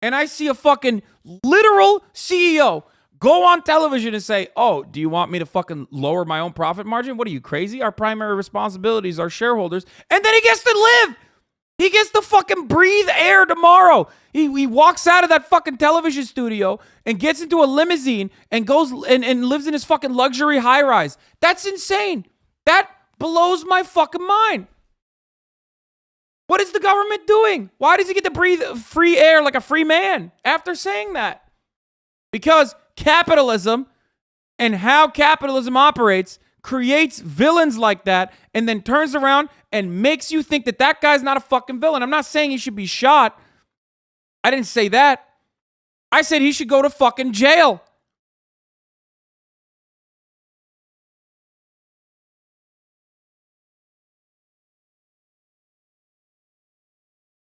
and I see a fucking literal CEO go on television and say, oh, do you want me to fucking lower my own profit margin? What are you, crazy? Our primary responsibilities are shareholders. And then he gets to live. He gets to fucking breathe air tomorrow. He walks out of that fucking television studio and gets into a limousine and goes and lives in his fucking luxury high rise. That's insane. That blows my fucking mind. What is the government doing? Why does he get to breathe free air like a free man after saying that? Because capitalism and how capitalism operates creates villains like that and then turns around and makes you think that that guy's not a fucking villain. I'm not saying he should be shot. I didn't say that. I said he should go to fucking jail.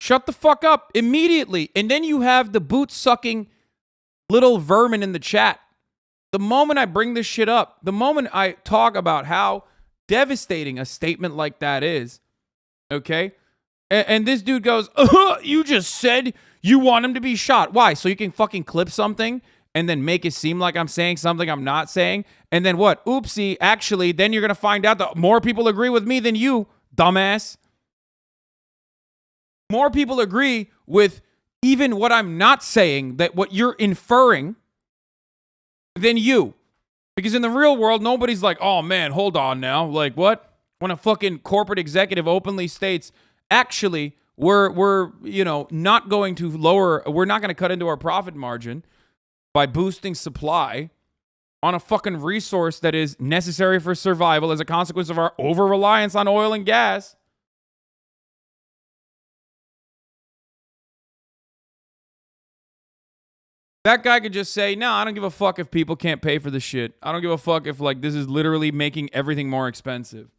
Shut the fuck up immediately. And then you have the boot-sucking little vermin in the chat. The moment I bring this shit up, the moment I talk about how devastating a statement like that is, okay? And this dude goes, you just said you want him to be shot. Why? So you can fucking clip something and then make it seem like I'm saying something I'm not saying? And then what? Oopsie, actually, then you're going to find out that more people agree with me than you, dumbass. More people agree with even what I'm not saying, that what you're inferring, than you. Because in the real world, nobody's like, oh man, hold on now. Like what? When a fucking corporate executive openly states, actually, we're not going to we're not going to cut into our profit margin by boosting supply on a fucking resource that is necessary for survival as a consequence of our over-reliance on oil and gas. That guy could just say, no, I don't give a fuck if people can't pay for the shit. I don't give a fuck if, like, this is literally making everything more expensive.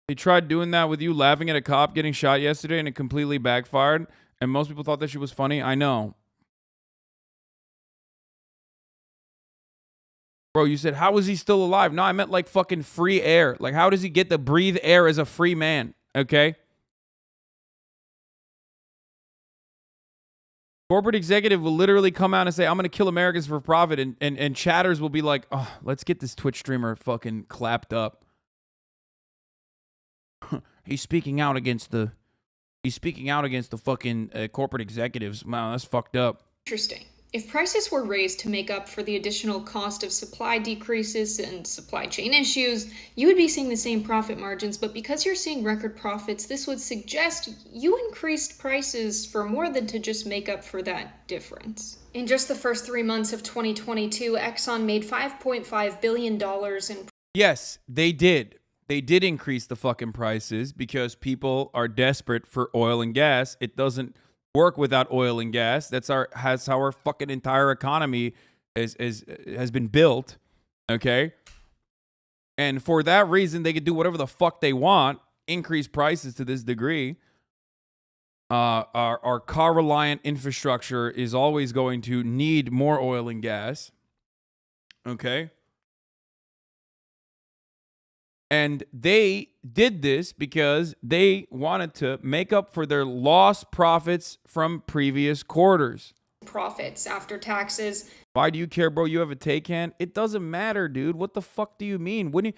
He tried doing that with you laughing at a cop getting shot yesterday and it completely backfired. And most people thought that shit was funny. I know. Bro, you said, how is he still alive? No, I meant like fucking free air. Like, how does he get to breathe air as a free man? Okay? Corporate executive will literally come out and say, I'm going to kill Americans for profit. And chatters will be like, oh, let's get this Twitch streamer fucking clapped up. He's speaking out against the fucking corporate executives. Wow, that's fucked up. Interesting. If prices were raised to make up for the additional cost of supply decreases and supply chain issues, you would be seeing the same profit margins, but because you're seeing record profits, this would suggest you increased prices for more than to just make up for that difference. In just the first 3 months of 2022, Exxon made $5.5 billion in... Yes, they did. They did increase the fucking prices because people are desperate for oil and gas. It doesn't work without oil and gas. That's how our fucking entire economy has been built. Okay? And for that reason, they could do whatever the fuck they want, increase prices to this degree. Our car-reliant infrastructure is always going to need more oil and gas. Okay? And they did this because they wanted to make up for their lost profits from previous quarters. Profits after taxes. Why do you care, bro? You have a take hand? It doesn't matter, dude. What the fuck do you mean?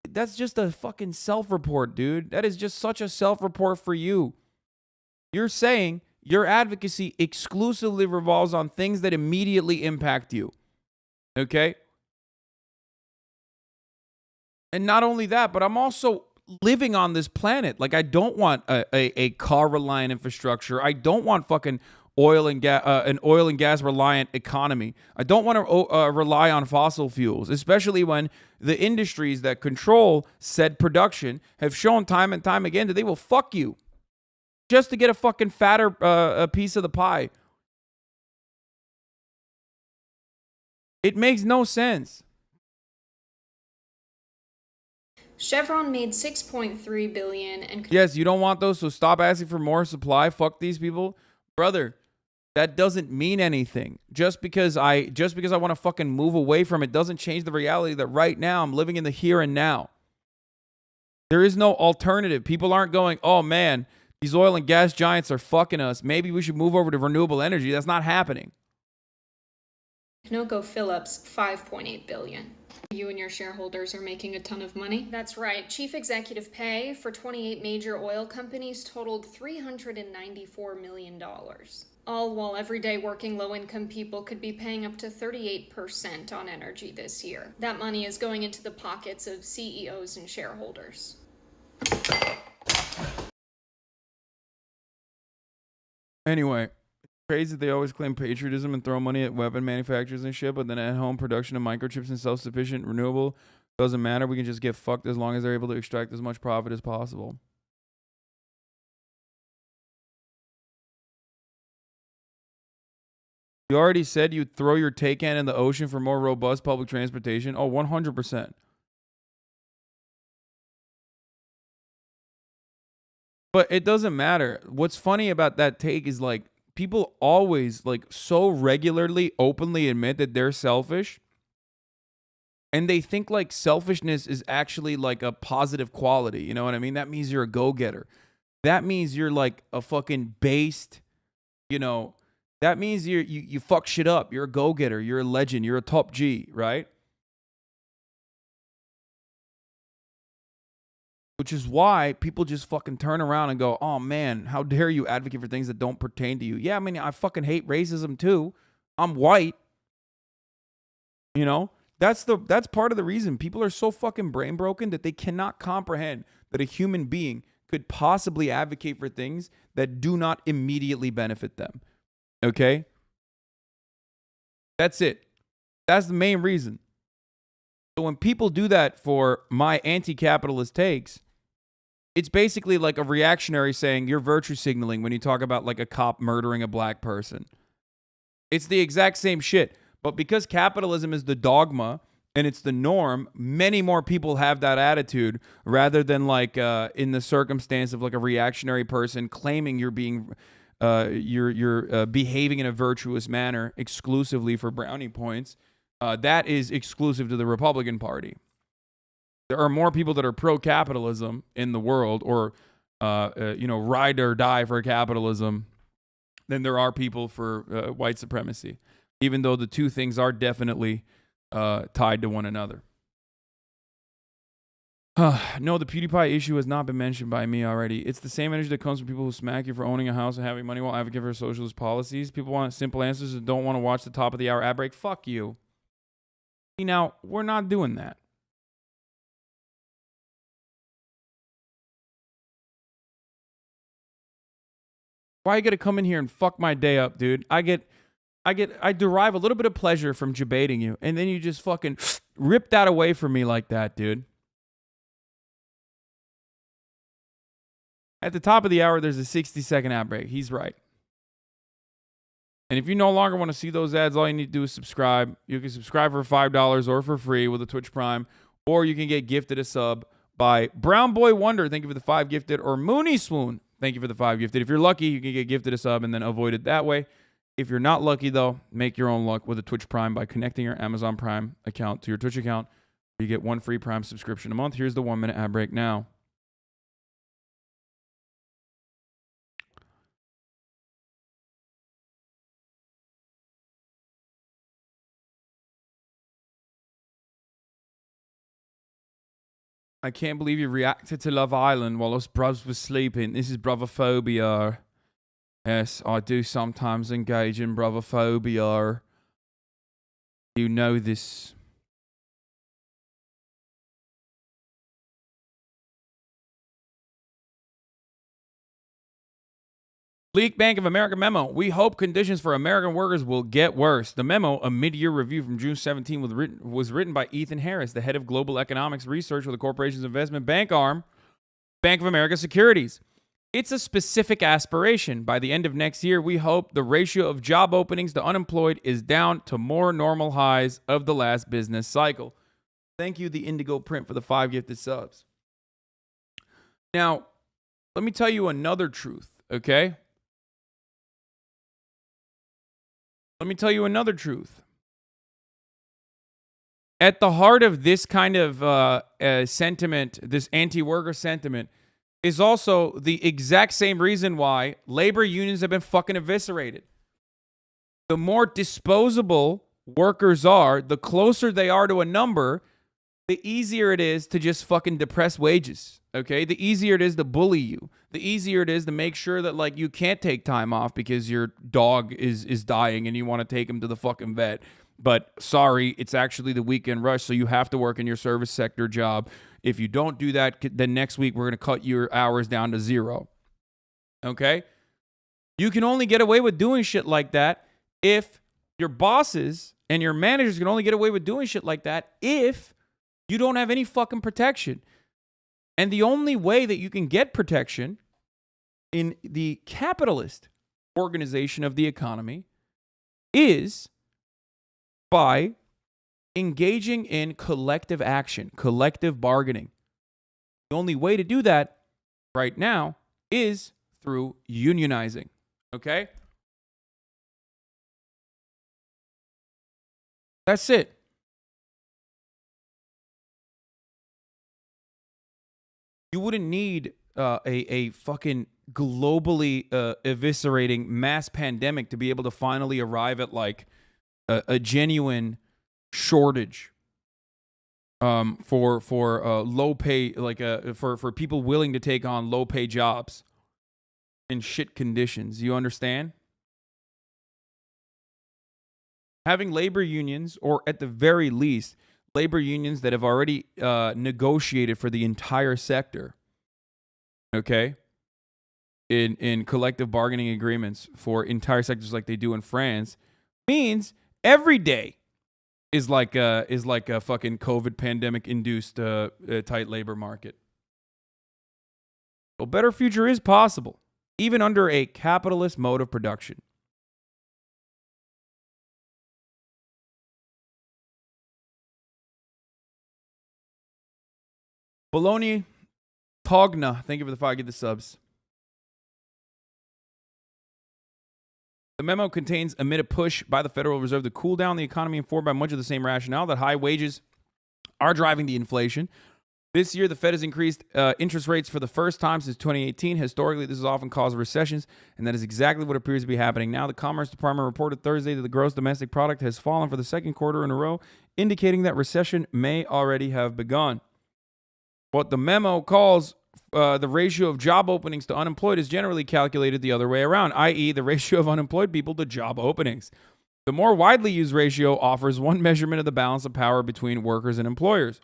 That's just a fucking self-report, dude. That is just such a self-report for you. You're saying your advocacy exclusively revolves on things that immediately impact you. Okay? And not only that, but I'm also living on this planet. Like, I don't want a car-reliant infrastructure. I don't want fucking an oil and gas reliant economy. I don't want to rely on fossil fuels, especially when the industries that control said production have shown time and time again that they will fuck you just to get a fucking fatter piece of the pie. It makes no sense. Chevron made $6.3 billion and... Yes, you don't want those, so stop asking for more supply. Fuck these people. Brother, that doesn't mean anything. Just because I want to fucking move away from it doesn't change the reality that right now I'm living in the here and now. There is no alternative. People aren't going, oh man, these oil and gas giants are fucking us. Maybe we should move over to renewable energy. That's not happening. ConocoPhillips $5.8 billion. You and your shareholders are making a ton of money. That's right. Chief executive pay for 28 major oil companies totaled $394 million. All while everyday working low-income people could be paying up to 38% on energy this year. That money is going into the pockets of CEOs and shareholders. Anyway, it's crazy that they always claim patriotism and throw money at weapon manufacturers and shit, but then at home production of microchips and self-sufficient renewable doesn't matter. We can just get fucked as long as they're able to extract as much profit as possible. You already said you'd throw your Taycan in the ocean for more robust public transportation. Oh, 100%. But it doesn't matter. What's funny about that take is like people always like so regularly openly admit that they're selfish. And they think like selfishness is actually like a positive quality. You know what I mean? That means you're a go-getter. That means you're like a fucking based, you know, that means you fuck shit up. You're a go-getter. You're a legend. You're a top G, right? Which is why people just fucking turn around and go, oh man, how dare you advocate for things that don't pertain to you? Yeah, I mean, I fucking hate racism too. I'm white. You know? That's part of the reason people are so fucking brain broken that they cannot comprehend that a human being could possibly advocate for things that do not immediately benefit them. Okay? That's it. That's the main reason. So when people do that for my anti-capitalist takes, it's basically like a reactionary saying you're virtue signaling when you talk about like a cop murdering a black person. It's the exact same shit. But because capitalism is the dogma and it's the norm, many more people have that attitude rather than like in the circumstance of like a reactionary person claiming you're being you're behaving in a virtuous manner exclusively for brownie points. That is exclusive to the Republican Party. There are more people that are pro-capitalism in the world or, ride or die for capitalism than there are people for white supremacy, even though the two things are definitely tied to one another. No, the PewDiePie issue has not been mentioned by me already. It's the same energy that comes from people who smack you for owning a house and having money while advocating for socialist policies. People want simple answers and don't want to watch the top of the hour ad break. Fuck you. Now, we're not doing that. Why you gotta come in here and fuck my day up, dude? I derive a little bit of pleasure from debating you, and then you just fucking rip that away from me like that, dude. At the top of the hour, there's a 60-second ad break. He's right. And if you no longer want to see those ads, all you need to do is subscribe. You can subscribe for $5 or for free with a Twitch Prime, or you can get gifted a sub by Brown Boy Wonder. Thank you for the 5 gifted, or Mooney Swoon. Thank you for the 5 gifted. If you're lucky, you can get gifted a sub and then avoid it that way. If you're not lucky, though, make your own luck with a Twitch Prime by connecting your Amazon Prime account to your Twitch account. You get 1 free Prime subscription a month. Here's the 1-minute ad break now. I can't believe you reacted to Love Island while us bruvs were sleeping. This is brotherphobia. Yes, I do sometimes engage in brotherphobia. You know this. Bleak Bank of America memo. We hope conditions for American workers will get worse. The memo, a mid-year review from June 17, was written by Ethan Harris, the head of global economics research for the corporation's investment bank arm, Bank of America Securities. It's a specific aspiration. By the end of next year, we hope the ratio of job openings to unemployed is down to more normal highs of the last business cycle. Thank you, the Indigo Print, for the 5 gifted subs. Now, let me tell you another truth, okay? Let me tell you another truth. At the heart of this kind of sentiment, this anti-worker sentiment, is also the exact same reason why labor unions have been fucking eviscerated. The more disposable workers are, the closer they are to a number, the easier it is to just fucking depress wages, okay? The easier it is to bully you. The easier it is to make sure that, like, you can't take time off because your dog is dying and you want to take him to the fucking vet. But sorry, it's actually the weekend rush, so you have to work in your service sector job. If you don't do that, then next week we're going to cut your hours down to 0. Okay? You can only get away with doing shit like that if your bosses and your managers can only get away with doing shit like that if you don't have any fucking protection. And the only way that you can get protection in the capitalist organization of the economy is by engaging in collective action, collective bargaining. The only way to do that right now is through unionizing. Okay? That's it. You wouldn't need a fucking globally eviscerating mass pandemic to be able to finally arrive at like a genuine shortage for low pay, like for people willing to take on low pay jobs in shit conditions. You understand? Having labor unions, or at the very least, labor unions that have already negotiated for the entire sector, okay, in collective bargaining agreements for entire sectors like they do in France, means every day is like a fucking COVID pandemic induced tight labor market. A better future is possible, even under a capitalist mode of production. Bologna Togna, thank you for the 5. Get the subs. The memo contains amid a push by the Federal Reserve to cool down the economy, informed by much of the same rationale that high wages are driving the inflation. This year, the Fed has increased interest rates for the first time since 2018. Historically, this has often caused recessions, and that is exactly what appears to be happening now. The Commerce Department reported Thursday that the gross domestic product has fallen for the second quarter in a row, indicating that recession may already have begun. What the memo calls the ratio of job openings to unemployed is generally calculated the other way around, i.e. the ratio of unemployed people to job openings. The more widely used ratio offers one measurement of the balance of power between workers and employers.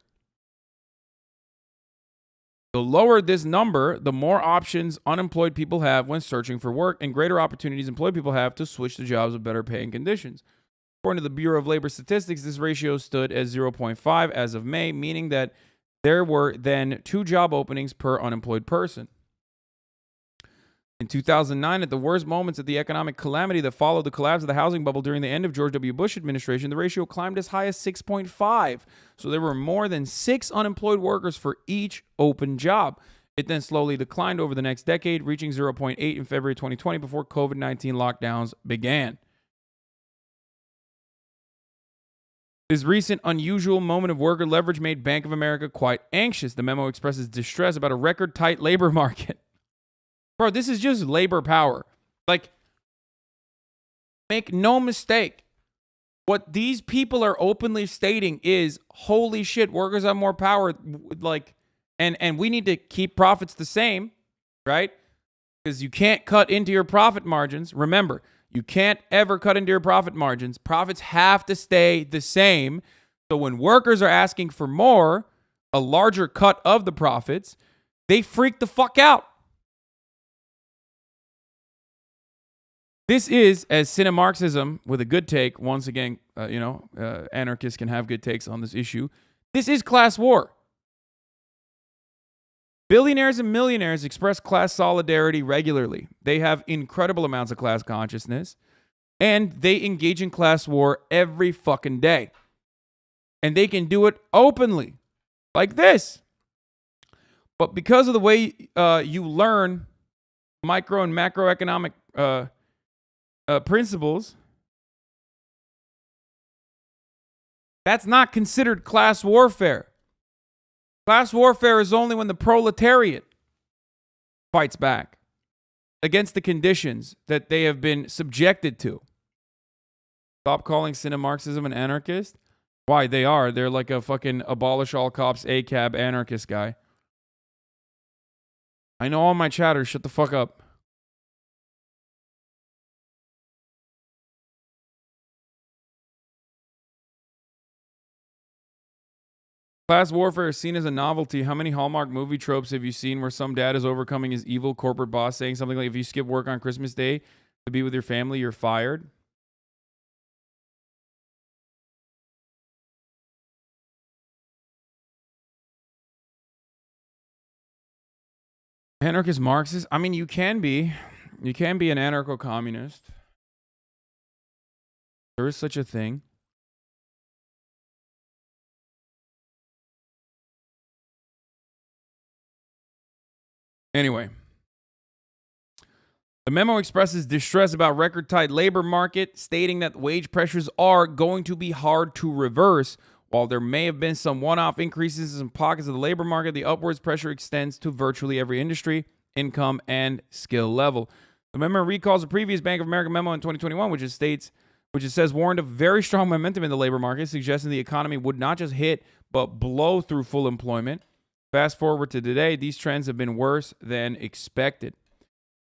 The lower this number, the more options unemployed people have when searching for work, and greater opportunities employed people have to switch to jobs with better pay and conditions. According to the Bureau of Labor Statistics, this ratio stood at 0.5 as of May, meaning that there were then 2 job openings per unemployed person. In 2009, at the worst moments of the economic calamity that followed the collapse of the housing bubble during the end of George W. Bush administration, the ratio climbed as high as 6.5. So there were more than 6 unemployed workers for each open job. It then slowly declined over the next decade, reaching 0.8 in February 2020 before COVID-19 lockdowns began. This recent unusual moment of worker leverage made Bank of America quite anxious. The memo expresses distress about a record tight labor market. Bro, this is just labor power. Like, make no mistake. What these people are openly stating is, holy shit, workers have more power. Like, and we need to keep profits the same, right? Because you can't cut into your profit margins. Remember, you can't ever cut into your profit margins. Profits have to stay the same. So when workers are asking for more, a larger cut of the profits, they freak the fuck out. This is, as Cinemarxism with a good take, once again, anarchists can have good takes on this issue. This is class war. Billionaires and millionaires express class solidarity regularly. They have incredible amounts of class consciousness, and they engage in class war every fucking day. And they can do it openly, like this. But because of the way you learn micro and macroeconomic principles, that's not considered class warfare. Class warfare is only when the proletariat fights back against the conditions that they have been subjected to. Stop calling Marxism an anarchist. Why? They are. They're like a fucking abolish all cops ACAB anarchist guy. I know all my chatters. Shut the fuck up. Class warfare is seen as a novelty. How many Hallmark movie tropes have you seen where some dad is overcoming his evil corporate boss saying something like, if you skip work on Christmas Day to be with your family, you're fired? Anarchist Marxist? I mean, you can be. You can be an anarcho-communist. There is such a thing. Anyway, the memo expresses distress about record-tight labor market, stating that wage pressures are going to be hard to reverse. While there may have been some one-off increases in some pockets of the labor market, the upwards pressure extends to virtually every industry, income, and skill level. The memo recalls a previous Bank of America memo in 2021, which it says warned of very strong momentum in the labor market, suggesting the economy would not just hit but blow through full employment. Fast forward to today, these trends have been worse than expected.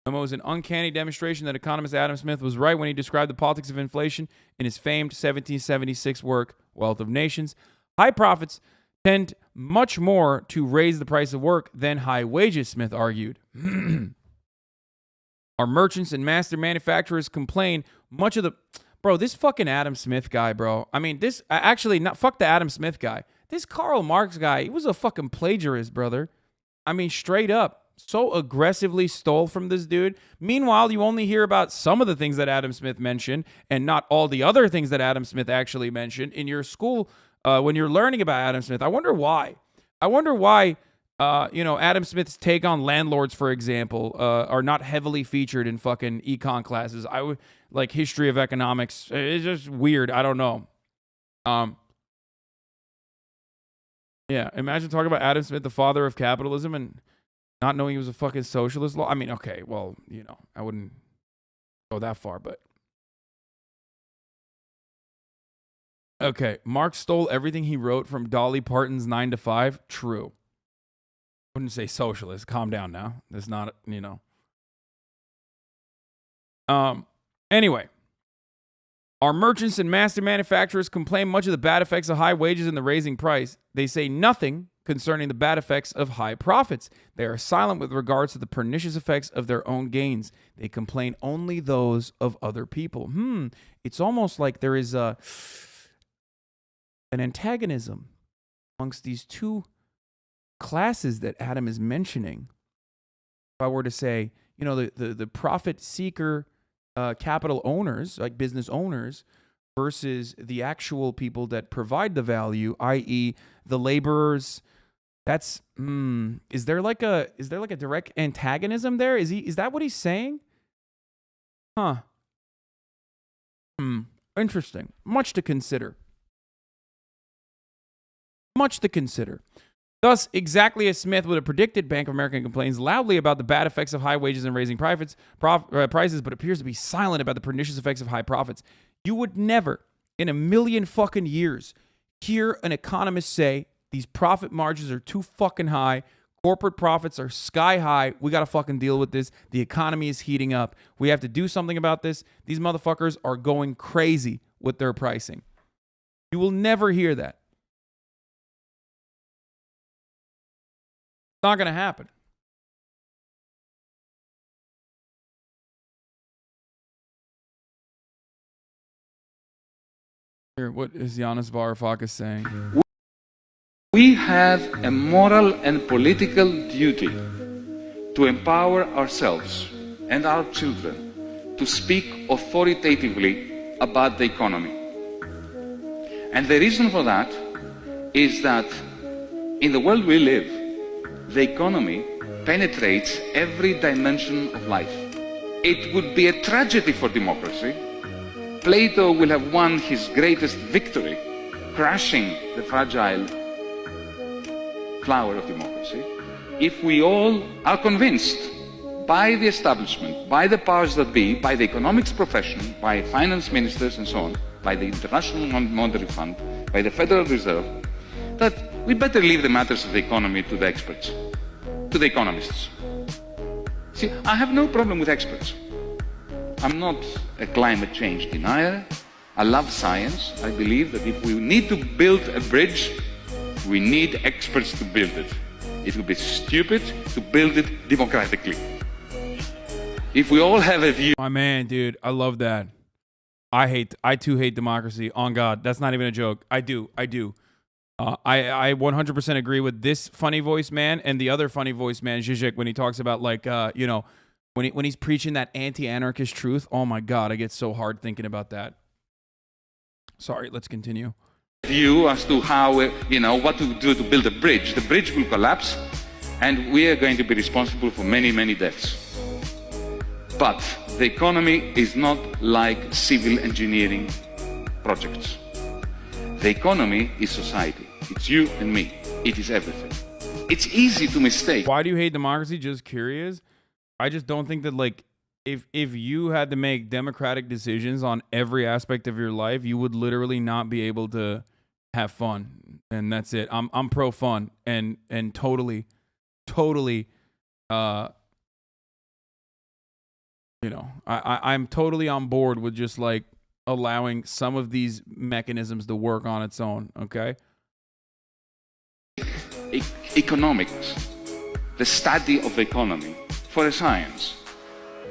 The memo is an uncanny demonstration that economist Adam Smith was right when he described the politics of inflation in his famed 1776 work, Wealth of Nations. High profits tend much more to raise the price of work than high wages, Smith argued. Our merchants and master manufacturers complain much of the... Bro, this fucking Adam Smith guy, bro. I mean, this... Actually, not fuck the Adam Smith guy. This Karl Marx guy, he was a fucking plagiarist, brother. I mean, straight up. So aggressively stole from this dude. Meanwhile, you only hear about some of the things that Adam Smith mentioned and not all the other things that Adam Smith actually mentioned in your school when you're learning about Adam Smith. I wonder why. Adam Smith's take on landlords, for example, are not heavily featured in fucking econ classes. I would like history of economics. It's just weird. I don't know. Yeah, imagine talking about Adam Smith, the father of capitalism, and not knowing he was a fucking socialist. I mean, okay, well, I wouldn't go that far, but... Okay, Marx stole everything he wrote from Dolly Parton's 9 to 5. True. Wouldn't say socialist. Calm down now. That's not, Anyway. Our merchants and master manufacturers complain much of the bad effects of high wages and the raising price. They say nothing concerning the bad effects of high profits. They are silent with regards to the pernicious effects of their own gains. They complain only those of other people. It's almost like there is an antagonism amongst these two classes that Adam is mentioning. If I were to say, the profit seeker capital owners, like business owners, versus the actual people that provide the value, i.e. the laborers. That's is there like a direct antagonism there? Is that what he's saying? Huh. Interesting. Much to consider. Thus, exactly as Smith would have predicted, Bank of America complains loudly about the bad effects of high wages and raising prices, but appears to be silent about the pernicious effects of high profits. You would never, in a million fucking years, hear an economist say these profit margins are too fucking high. Corporate profits are sky high. We got to fucking deal with this. The economy is heating up. We have to do something about this. These motherfuckers are going crazy with their pricing. You will never hear that. Not going to happen. Here, what is Yanis Varoufakis saying? We have a moral and political duty to empower ourselves and our children to speak authoritatively about the economy. And the reason for that is that in the world we live, the economy penetrates every dimension of life. It would be a tragedy for democracy. Plato will have won his greatest victory, crushing the fragile flower of democracy, if we all are convinced by the establishment, by the powers that be, by the economics profession, by finance ministers and so on, by the International Monetary Fund, by the Federal Reserve, that we better leave the matters of the economy to the experts, to the economists. See, I have no problem with experts. I'm not a climate change denier. I love science. I believe that if we need to build a bridge, we need experts to build it. It would be stupid to build it democratically. If we all have a view... My man, dude, I love that. I too hate democracy. On God, that's not even a joke. I do. I 100% agree with this funny voice man and the other funny voice man, Zizek, when he talks about, like, you know, when he's preaching that anti-anarchist truth. Oh my God, I get so hard thinking about that. Sorry, let's continue. View as to how, you know, what to do to build a bridge. The bridge will collapse, and we are going to be responsible for many, many deaths. But the economy is not like civil engineering projects. The economy is society. It's you and me. It is everything. It's easy to mistake. Why do you hate democracy? Just curious. I just don't think that, like, if you had to make democratic decisions on every aspect of your life, you would literally not be able to have fun. And that's it. I'm pro fun and totally you know, I'm totally on board with just, like, allowing some of these mechanisms to work on its own, okay? Economics, the study of the economy, for a science,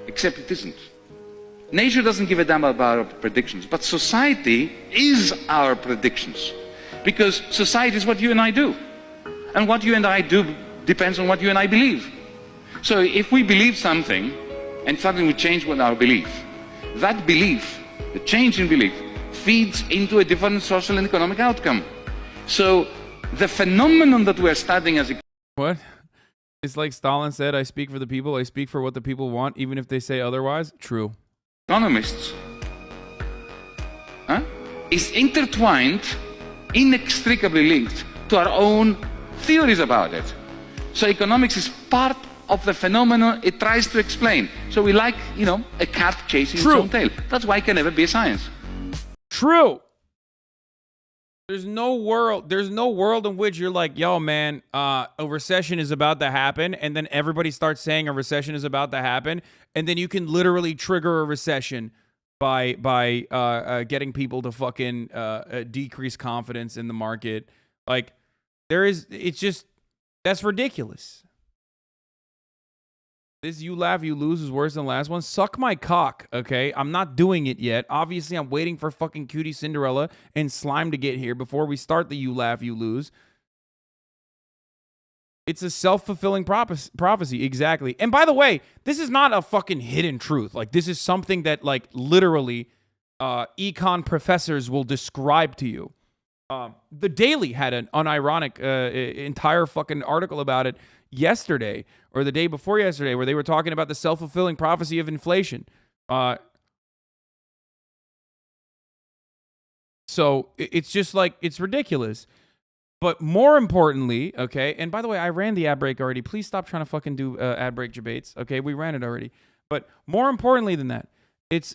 except it isn't. Nature doesn't give a damn about our predictions, but society is our predictions, because society is what you and I do, and what you and I do depends on what you and I believe. So if we believe something and suddenly we change with our belief, that belief, the change in belief, feeds into a different social and economic outcome. So the phenomenon that we're studying as... What? It's like Stalin said, I speak for the people, I speak for what the people want, even if they say otherwise. True. Economists is intertwined, inextricably linked to our own theories about it. So economics is part of the phenomenon it tries to explain. So we like, you know, a cat chasing its own tail. That's why it can never be a science. True. There's no world in which you're like, yo, man, a recession is about to happen, and then everybody starts saying a recession is about to happen, and then you can literally trigger a recession by getting people to fucking decrease confidence in the market. Like, it's just, that's ridiculous. This you laugh, you lose is worse than the last one. Suck my cock, okay? I'm not doing it yet. Obviously, I'm waiting for fucking Cutie Cinderella and Slime to get here before we start the you laugh, you lose. It's a self-fulfilling prophecy, exactly. And by the way, this is not a fucking hidden truth. Like, this is something that, like, literally econ professors will describe to you. The Daily had an unironic entire fucking article about it yesterday or the day before yesterday, where they were talking about the self-fulfilling prophecy of inflation. So it's just like, it's ridiculous. But more importantly, okay, and by the way, I ran the ad break already. Please stop trying to fucking do ad break debates. Okay, we ran it already. But more importantly than that, it's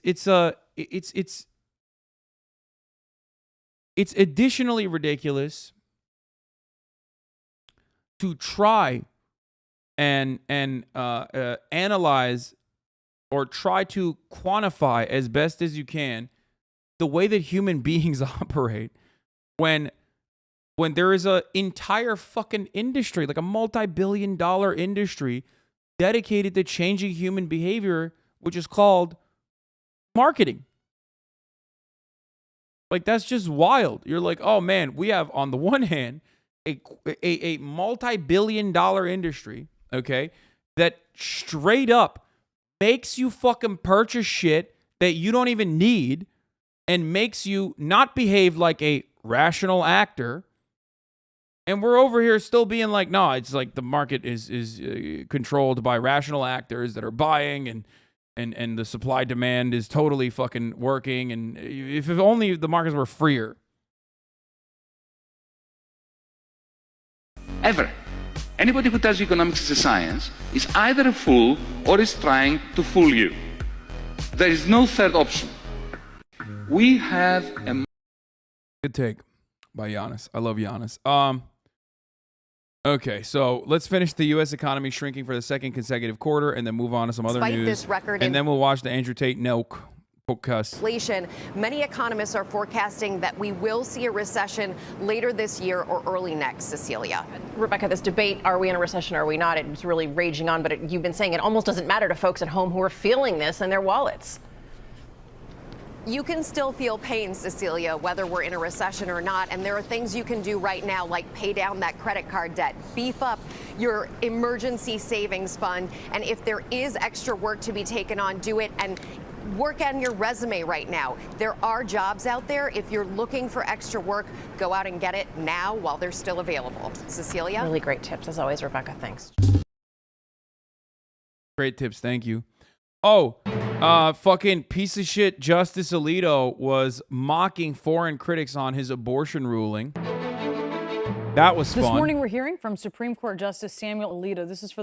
additionally ridiculous to try and analyze or try to quantify as best as you can the way that human beings operate when there is an entire fucking industry, like a multi-billion-dollar industry dedicated to changing human behavior, which is called marketing. Like, that's just wild. You're like, oh man, we have on the one hand a multi-billion-dollar industry, okay, that straight up makes you fucking purchase shit that you don't even need and makes you not behave like a rational actor. And we're over here still being like, no, it's like the market is controlled by rational actors that are buying, and the supply demand is totally fucking working. And if only the markets were freer. Ever. Anybody who tells you economics is a science is either a fool or is trying to fool you. There is no third option. We have a... Good take by Giannis. I love Giannis. Okay, so let's finish the U.S. economy shrinking for the second consecutive quarter and then move on to some other Despite news. this record and then we'll watch the Andrew Tate Nelk podcast. Inflation. Many economists are forecasting that we will see a recession later this year or early next, Cecilia. Rebecca, this debate, are we in a recession, are we not, it's really raging on, but you've been saying it almost doesn't matter to folks at home who are feeling this in their wallets. You can still feel pain, Cecilia, whether we're in a recession or not. And there are things you can do right now, like pay down that credit card debt, beef up your emergency savings fund. And if there is extra work to be taken on, do it and work on your resume right now. There are jobs out there. If you're looking for extra work, go out and get it now while they're still available. Cecilia? Really great tips, as always, Rebecca. Thanks. Great tips. Thank you. Oh, fucking piece of shit Justice Alito was mocking foreign critics on his abortion ruling. That was fun. This morning we're hearing from Supreme Court Justice Samuel Alito. This is for